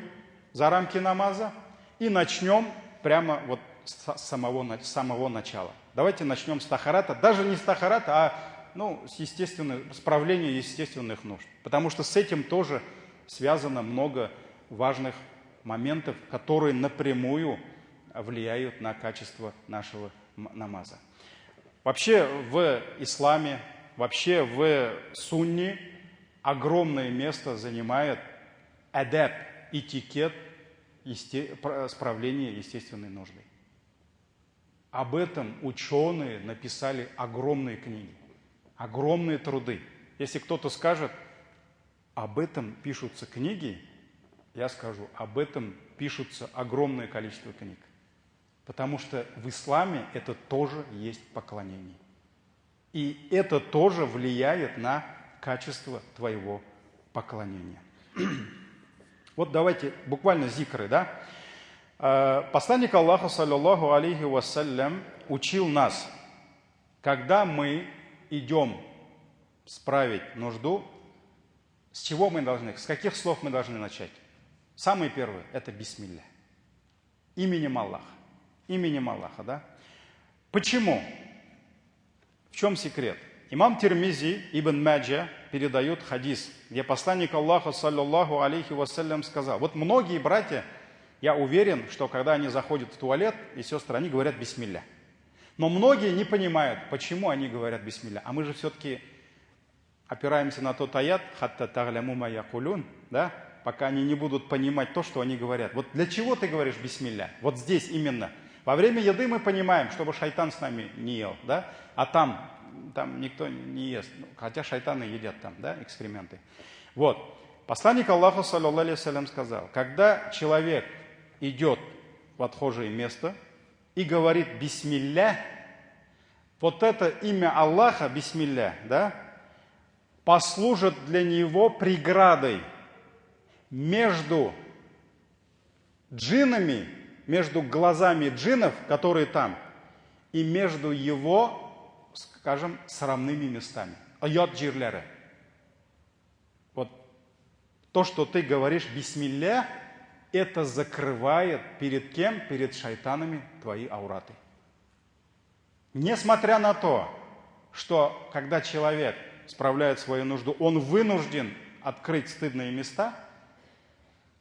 за рамки намаза и начнем прямо вот с самого начала. Давайте начнем с тахарата, даже не с тахарата, а с справления естественных нужд. Потому что с этим тоже связано много важных моментов, которые напрямую влияют на качество нашего намаза. Вообще в исламе, вообще в сунне огромное место занимает адаб, этикет справления естественной нужды. Об этом ученые написали огромные книги, огромные труды. Если кто-то скажет, об этом пишутся книги, я скажу, об этом пишутся огромное количество книг. Потому что в исламе это тоже есть поклонение. И это тоже влияет на качество твоего поклонения. Вот давайте буквально зикры, да? Посланник Аллаха, саллаллаху алейхи вассалям, учил нас, когда мы идем справить нужду, с чего мы должны, с каких слов мы должны начать? Самый первый – это бисмилля. Именем Аллаха. Именем Аллаха, да? Почему? В чем секрет? Имам Тирмизи, Ибн Маджа передают хадис, где посланник Аллаха, саллаллаху алейхи вассалям, сказал, вот многие братья, я уверен, что когда они заходят в туалет, и сестры, они говорят бисмилля. Но многие не понимают, почему они говорят бисмилля. А мы же все-таки опираемся на тот аят, хатта та'ляму ма якулун, да? Пока они не будут понимать то, что они говорят. Вот для чего ты говоришь бисмилля? Вот здесь именно. Во время еды мы понимаем, чтобы шайтан с нами не ел, да? А там никто не ест. Хотя шайтаны едят там, да, экскременты. Вот. Посланник Аллаха, саллаллаху алейхи вассалям, сказал, когда человек идет в отхожее место и говорит бисмилля, вот это имя Аллаха, бисмилля, да, послужит для него преградой между джиннами, между глазами джиннов, которые там, и между его, скажем, срамными местами. Аят джирляры. Вот то, что ты говоришь бисмилля, это закрывает перед кем? Перед шайтанами твои аураты. Несмотря на то, что когда человек справляет свою нужду, он вынужден открыть стыдные места,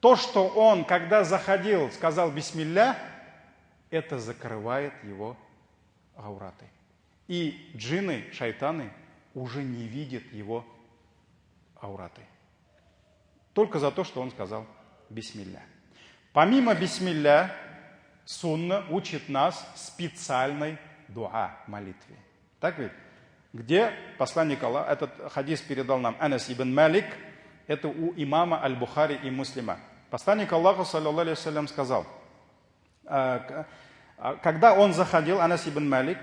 то, что он, когда заходил, сказал бисмилля, это закрывает его аураты. И джинны, шайтаны уже не видят его аураты. Только за то, что он сказал бисмилля. Помимо бисмилля, сунна учит нас специальной дуа, молитве. Так ведь? Где посланник Аллаха, этот хадис передал нам Анас ибн Малик, это у имама Аль-Бухари и Муслима. Посланник Аллаха, саллаллаху алейхи вассалям, сказал, когда он заходил, Анас ибн Малик,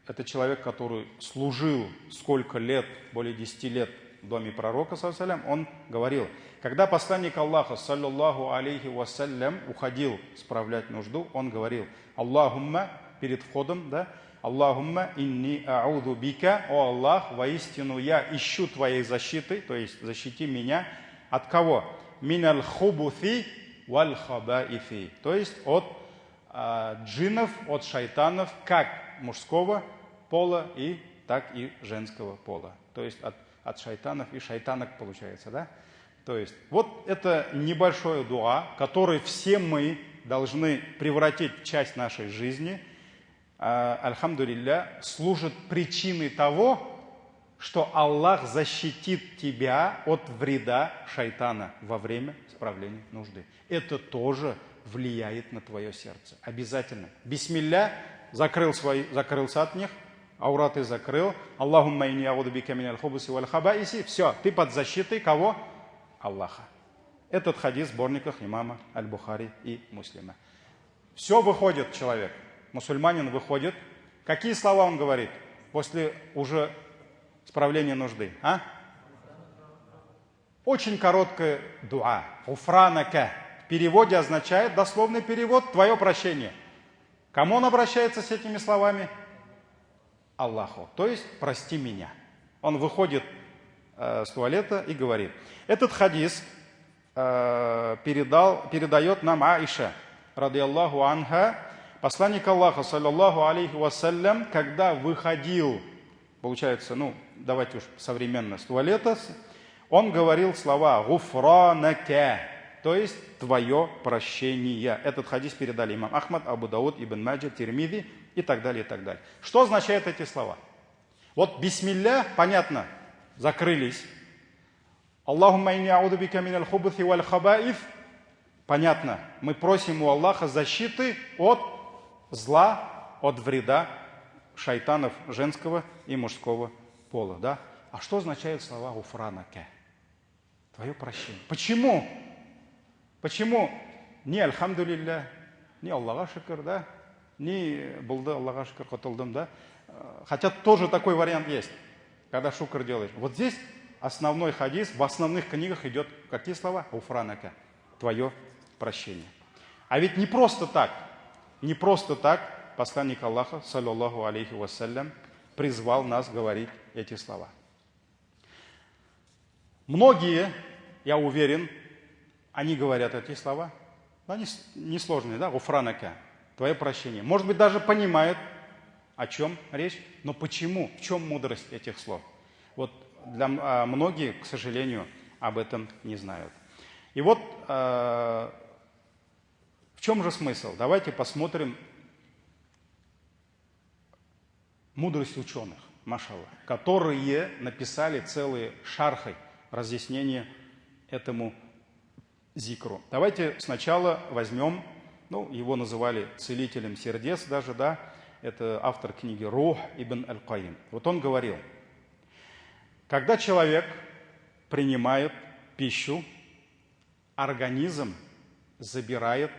это человек, который служил сколько лет, более 10 лет в доме пророка, саллаллаху алейхи вассалям, он говорил, когда посланник Аллаха, саллаллаху алейхи вассалям, уходил справлять нужду, он говорил, Аллахумма, перед входом, да, Аллахумма инни ауду бика, о Аллах, воистину я ищу твоей защиты, то есть защити меня от кого? Миналь хубуфи валь хабаифи, то есть от джиннов, от шайтанов, как мужского пола и так и женского пола. То есть от шайтанов и шайтанок получается, да? То есть вот это небольшое дуа, которое все мы должны превратить в часть нашей жизни, альхамдулилля, служит причиной того, что Аллах защитит тебя от вреда шайтана во время справления нужды. Это тоже влияет на твое сердце. Обязательно. Бисмилля, закрылся от них, аураты закрыл. Аллахумма инни ауду бика миналь хубуси валь хабаиси. Все, ты под защитой кого? Аллаха. Этот хадис в сборниках имама Аль-Бухари и Муслима. Все, выходит человек. Мусульманин выходит. Какие слова он говорит после уже справления нужды? Очень короткое дуа. Уфранака. В переводе означает, дословный перевод, твое прощение. Кому он обращается с этими словами? Аллаху. То есть, прости меня. Он выходит с туалета и говорит. Этот хадис передает нам Аиша, радиаллаху анха, посланник Аллаха, саллаллаху алейхи вассалям, когда выходил, получается, давайте уж современно, с туалета, он говорил слова «гуфранака», то есть «твое прощение». Этот хадис передали имам Ахмад, Абу Дауд, Ибн Маджа, Тирмизи и так далее, и так далее. Что означают эти слова? Вот бисмилля, понятно, закрылись. Аллахумма инни ауду бика миналь хубуси валь хабаиф. Понятно. Мы просим у Аллаха защиты от зла, от вреда шайтанов женского и мужского пола. Да? А что означают слова «уфранаке»? Твое прощение. Почему? Почему не «Альхамдулилля», не «Аллаха шикр», да? Не «Булды Аллаха шикр, котылдым», да? Хотя тоже такой вариант есть, когда шукр делаешь. Вот здесь основной хадис, в основных книгах идет какие слова? «Уфранаке», твое прощение. А ведь не просто так посланник Аллаха, саллаллаху алейхи вассалям, призвал нас говорить эти слова. Многие, я уверен, они говорят эти слова. Они несложные, да? «Уфранаке», твое прощение. Может быть, даже понимают, о чем речь, но почему, в чем мудрость этих слов? Вот многие, к сожалению, об этом не знают. И вот в чем же смысл? Давайте посмотрим мудрость ученых, машаллах, которые написали целые шархи, разъяснения этому зикру. Давайте сначала возьмем, его называли целителем сердец даже, да, это автор книги Рух ибн аль-Каим. Вот он говорил, когда человек принимает пищу, организм забирает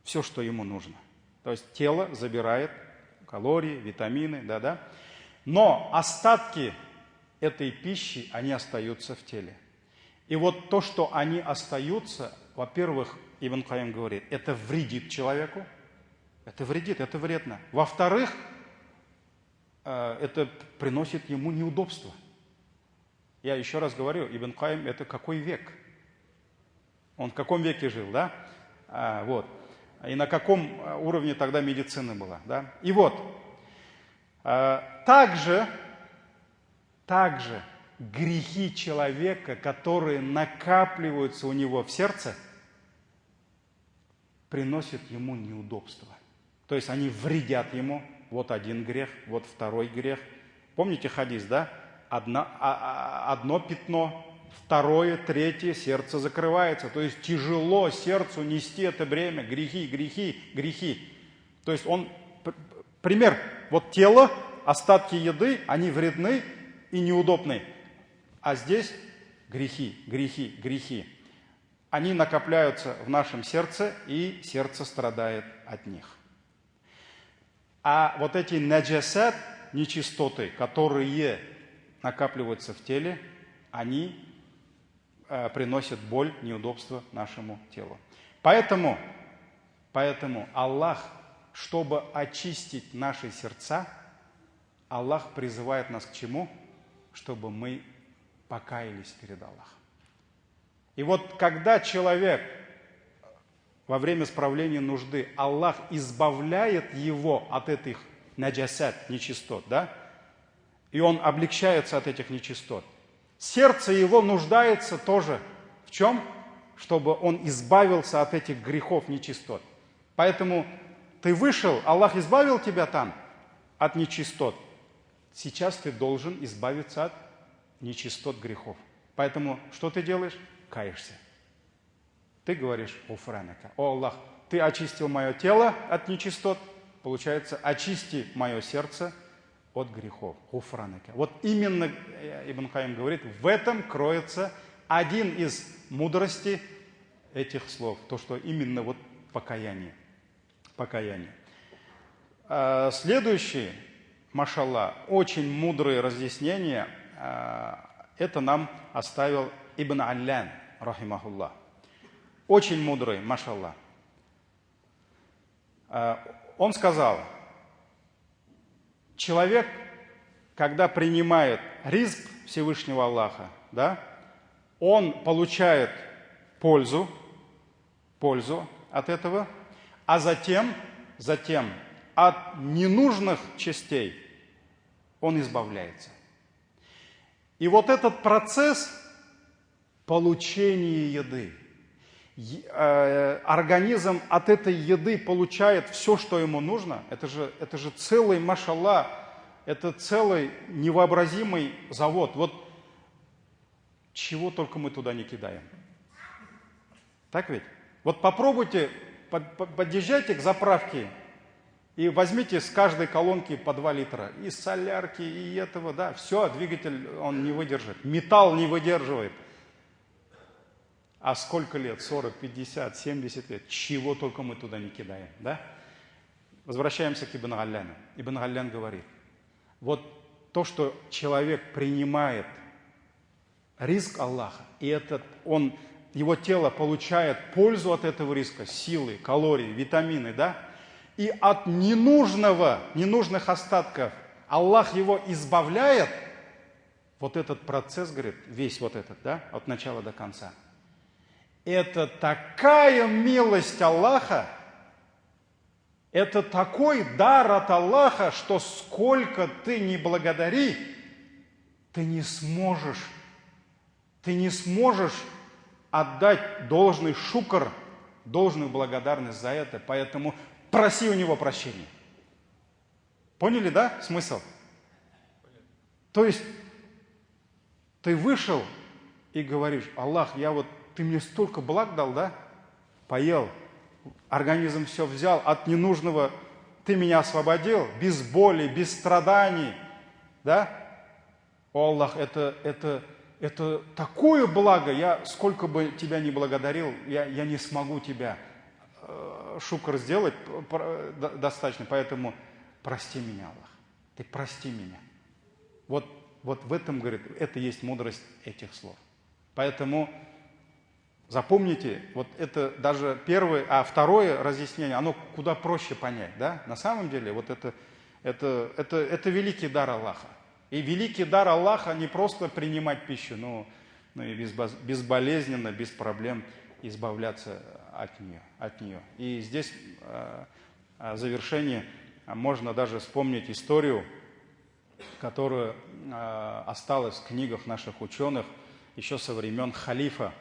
все, что ему нужно. То есть тело забирает калории, витамины, да-да. Но остатки этой пищи, они остаются в теле. И вот то, что они остаются, во-первых, Ибн Каим говорит, это вредит человеку, это вредит, это вредно. Во-вторых, это приносит ему неудобства. Я еще раз говорю, Ибн Каим это какой век? Он в каком веке жил, да? Вот. И на каком уровне тогда медицина была, да? И вот, также грехи человека, которые накапливаются у него в сердце, приносят ему неудобства. То есть они вредят ему. Вот один грех, вот второй грех. Помните хадис, да? Одно пятно, второе, третье, сердце закрывается. То есть тяжело сердцу нести это бремя. Грехи. То есть пример, вот тело, остатки еды, они вредны и неудобны. А здесь грехи. Они накопляются в нашем сердце, и сердце страдает от них. А вот эти наджасат, нечистоты, которые накапливаются в теле, они приносят боль, неудобство нашему телу. Поэтому Аллах, чтобы очистить наши сердца, Аллах призывает нас к чему? Чтобы мы покаялись перед Аллахом. И вот когда человек во время справления нужды, Аллах избавляет его от этих наджасат, нечистот, да? И он облегчается от этих нечистот. Сердце его нуждается тоже в чем? Чтобы он избавился от этих грехов, нечистот. Поэтому ты вышел, Аллах избавил тебя там от нечистот. Сейчас ты должен избавиться от нечистот грехов. Поэтому что ты делаешь? Каешься. Ты говоришь «Уфранака». О Аллах, ты очистил мое тело от нечистот, получается, очисти мое сердце от грехов. Уфранака. Вот именно Ибн Каим говорит, в этом кроется один из мудростей этих слов. То, что именно вот покаяние. Следующее, машаллах, очень мудрые разъяснения, это нам оставил Ибн Аллян, рахимахуллах. Очень мудрый, машаллах. Он сказал, человек, когда принимает ризк Всевышнего Аллаха, да, он получает пользу от этого, а затем от ненужных частей он избавляется. И вот этот процесс получения еды, организм от этой еды получает все, что ему нужно, это же целый, машаллах, это целый невообразимый завод. Вот чего только мы туда не кидаем. Так ведь? Вот попробуйте, подъезжайте к заправке и возьмите с каждой колонки по 2 литра. И солярки, и этого, да, все, двигатель он не выдержит. Металл не выдерживает. А сколько лет? 40, 50, 70 лет. Чего только мы туда не кидаем, да? Возвращаемся к Ибн Галляну. Ибн Галлян говорит, вот то, что человек принимает ризк Аллаха, и его тело получает пользу от этого риска, силы, калории, витамины, да? И от ненужных остатков Аллах его избавляет, вот этот процесс, говорит, весь вот этот, да, от начала до конца. Это такая милость Аллаха, это такой дар от Аллаха, что сколько ты не благодари, ты не сможешь отдать должный шукр, должную благодарность за это, поэтому проси у него прощения. Поняли, да, смысл? То есть ты вышел и говоришь, Аллах, ты мне столько благ дал, да? Поел, организм все взял, от ненужного ты меня освободил, без боли, без страданий, да? О, Аллах, это такое благо, я сколько бы тебя ни благодарил, я не смогу тебя шукр сделать достаточно, поэтому прости меня, Аллах, ты прости меня. Вот в этом, говорит, это есть мудрость этих слов. Поэтому запомните, вот это даже первое, а второе разъяснение, оно куда проще понять, да? На самом деле, вот это великий дар Аллаха. И великий дар Аллаха не просто принимать пищу, но и безболезненно, без проблем избавляться от нее. И здесь в завершении можно даже вспомнить историю, которая осталась в книгах наших ученых еще со времен халифа.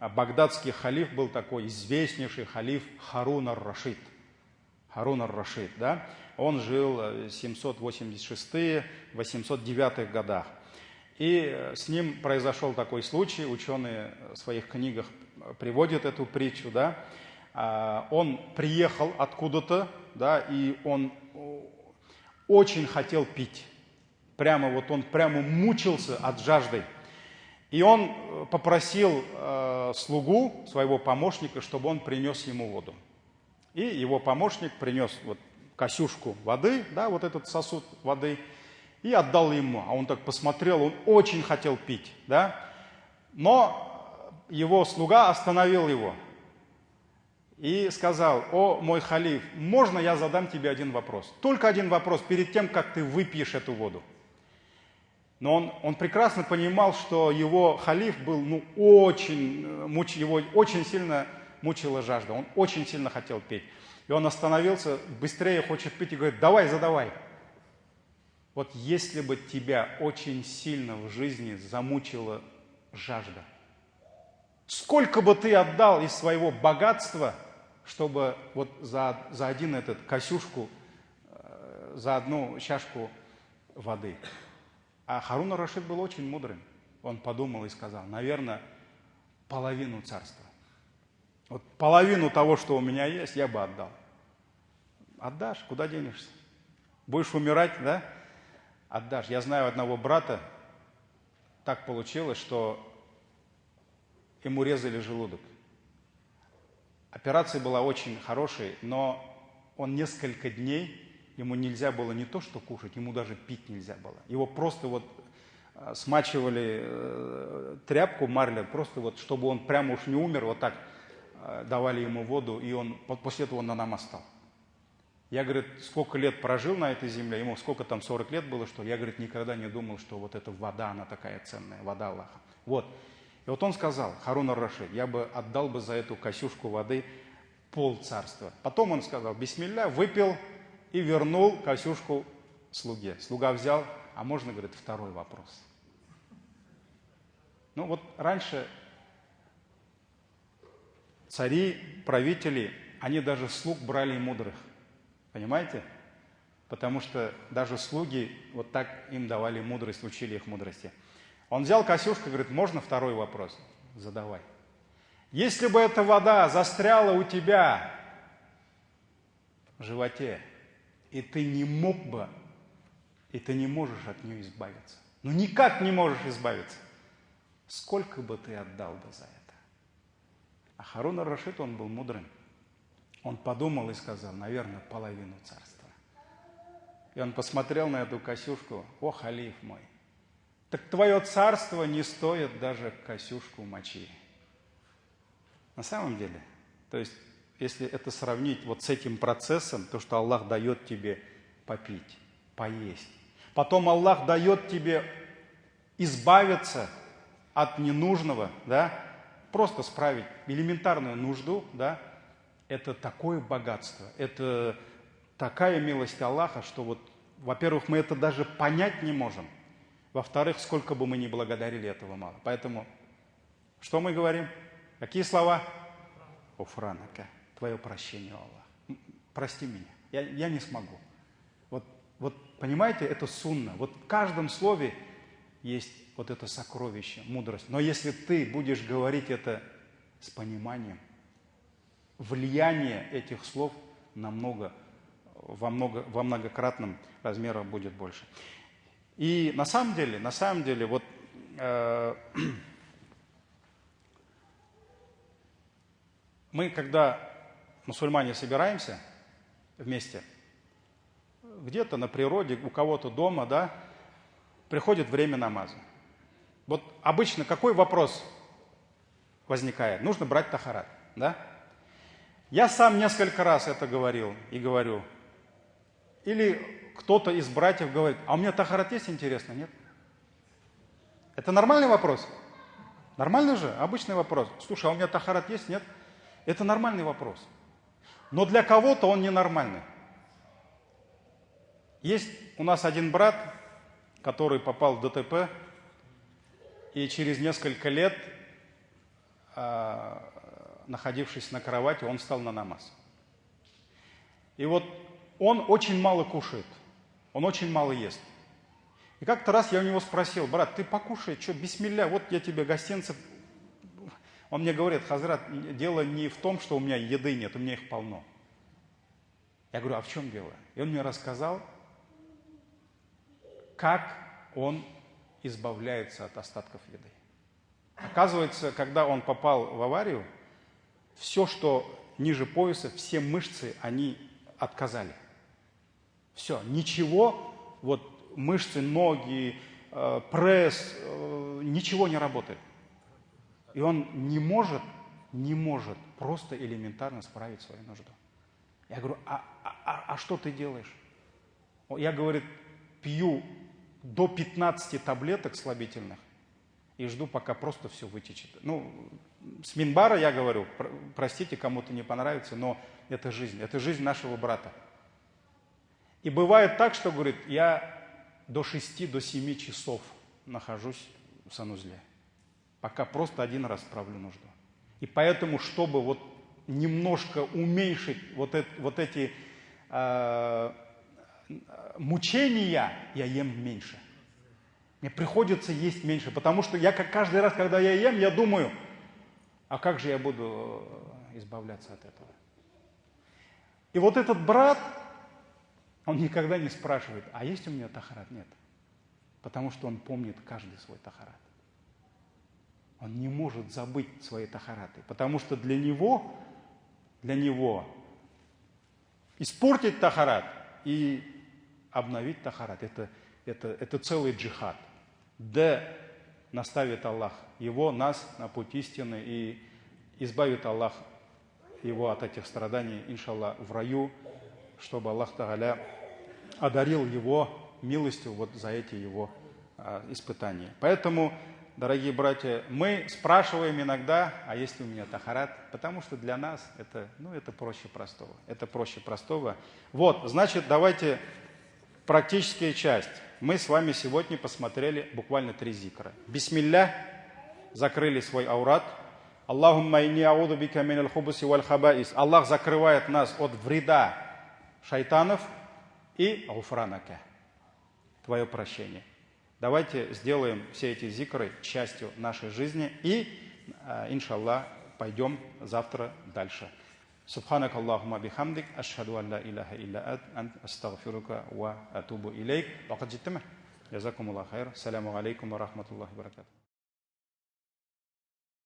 Багдадский халиф был такой известнейший халиф Харун ар-Рашид. Харун ар-Рашид, да? Он жил в 786-809 годах. И с ним произошел такой случай, ученые в своих книгах приводят эту притчу, да? Он приехал откуда-то, да, и он очень хотел пить. Он прямо мучился от жажды. И он попросил слугу, своего помощника, чтобы он принес ему воду. И его помощник принес касюшку воды, да, вот этот сосуд воды, и отдал ему. А он так посмотрел, он очень хотел пить, да. Но его слуга остановил его и сказал: о, мой халиф, можно я задам тебе один вопрос? Только один вопрос перед тем, как ты выпьешь эту воду. Но он прекрасно понимал, что его халиф был, его очень сильно мучила жажда, он очень сильно хотел пить. И он остановился, быстрее хочет пить и говорит: давай, задавай. Вот если бы тебя очень сильно в жизни замучила жажда, сколько бы ты отдал из своего богатства, чтобы вот за один этот касюшку, за одну чашку воды? А Харун ар-Рашид был очень мудрым. Он подумал и сказал: наверное, половину царства. Вот половину того, что у меня есть, я бы отдал. Отдашь, куда денешься? Будешь умирать, да? Отдашь. Я знаю одного брата, так получилось, что ему резали желудок. Операция была очень хорошей, но он несколько дней, ему нельзя было не то что кушать, ему даже пить нельзя было. Его просто смачивали тряпку, марля, просто чтобы он прямо уж не умер, вот так давали ему воду, и после этого он на намаз стал. Я, говорит, сколько лет прожил на этой земле, ему сколько там, 40 лет было, что я, говорит, никогда не думал, что вот эта вода, она такая ценная, вода Аллаха. Вот. И вот он сказал, Харун ар-Рашид, я бы отдал бы за эту касюшку воды полцарства. Потом он сказал: бисмилля, выпил и вернул касюшку слуге. Слуга взял, а можно, говорит, второй вопрос. Ну вот раньше цари, правители, они даже слуг брали мудрых. Понимаете? Потому что даже слуги вот так им давали мудрость, учили их мудрости. Он взял Касюшку и говорит, можно второй вопрос? Задавай. Если бы эта вода застряла у тебя в животе, и ты не мог бы, и ты не можешь от нее избавиться, ну никак не можешь избавиться, сколько бы ты отдал бы за это? А Харун ар-Рашид, он был мудрым. Он подумал и сказал, наверное, половину царства. И он посмотрел на эту Касюшку, о, халиф мой, так твое царство не стоит даже Касюшку мочи. На самом деле, то есть, если это сравнить вот с этим процессом, то, что Аллах дает тебе попить, поесть, потом Аллах дает тебе избавиться от ненужного, да, просто справить элементарную нужду, да, это такое богатство, это такая милость Аллаха, что вот, во-первых, мы это даже понять не можем, во-вторых, сколько бы мы ни благодарили, этого мало. Поэтому, что мы говорим? Какие слова? Уфранака, твое прощение, Аллах. Прости меня, я не смогу. Вот понимаете, это сунна. Вот в каждом слове есть вот это сокровище, мудрость. Но если ты будешь говорить это с пониманием, влияние этих слов во многократном размере будет больше. И на самом деле, вот мы, когда мусульмане собираемся вместе, где-то на природе, у кого-то дома, да, приходит время намаза. Вот обычно какой вопрос возникает? Нужно брать тахарат, да? Я сам несколько раз это говорил и говорю. Или кто-то из братьев говорит, а у меня тахарат есть, интересно, нет? Это нормальный вопрос? Нормальный же, обычный вопрос. Слушай, а у меня тахарат есть, нет? Это нормальный вопрос. Но для кого-то он ненормальный. Есть у нас один брат, который попал в ДТП, и через несколько лет, находившись на кровати, он встал на намаз. И вот он очень мало кушает, он очень мало ест. И как-то раз я у него спросил, брат, ты покушай, что, бисмилля, вот я тебе гостинцев. Он мне говорит, Хазрат, дело не в том, что у меня еды нет, у меня их полно. Я говорю, а в чем дело? И он мне рассказал, как он избавляется от остатков еды. Оказывается, когда он попал в аварию, все, что ниже пояса, все мышцы, они отказали. Все, ничего, вот мышцы, ноги, пресс, ничего не работает. И он не может просто элементарно справить свою нужду. Я говорю, а что ты делаешь? Я, говорит, пью до 15 таблеток слабительных и жду, пока просто все вытечет. Ну, с минбара я говорю, простите, кому-то не понравится, но это жизнь нашего брата. И бывает так, что, говорит, я до 6, до 7 часов нахожусь в санузле, пока просто один раз справлю нужду. И поэтому, чтобы вот немножко уменьшить вот эти мучения, я ем меньше. Мне приходится есть меньше, потому что я каждый раз, когда я ем, я думаю, а как же я буду избавляться от этого? И вот этот брат, он никогда не спрашивает, а есть у меня тахарат? Нет. Потому что он помнит каждый свой тахарат. Он не может забыть свои тахараты, потому что для него испортить тахарат и обновить тахарат – это целый джихад. Да наставит Аллах его, нас на путь истины, и избавит Аллах его от этих страданий, иншаллах, в раю, чтобы Аллах Тааля одарил его милостью вот за эти его испытания. Поэтому, дорогие братья, мы спрашиваем иногда, а есть ли у меня тахарат, потому что для нас это проще простого. Это проще простого. Вот, значит, давайте практическая часть. Мы с вами сегодня посмотрели буквально 3 зикра. Бисмилля, закрыли свой аурат. Аллахумма инни ауду бика миналь хубуси валь хабаис. Аллах закрывает нас от вреда шайтанов и гуфранака, твое прощение. Давайте сделаем все эти зикры частью нашей жизни и, иншаллах, пойдем завтра дальше. سبحانك اللهم بحمدك أشهد أن لا إله إلا أنت أستغفرك وأتوب إليك. وقد جئتم. جزاكم الله خير. السلام عليكم ورحمة الله وبركاته.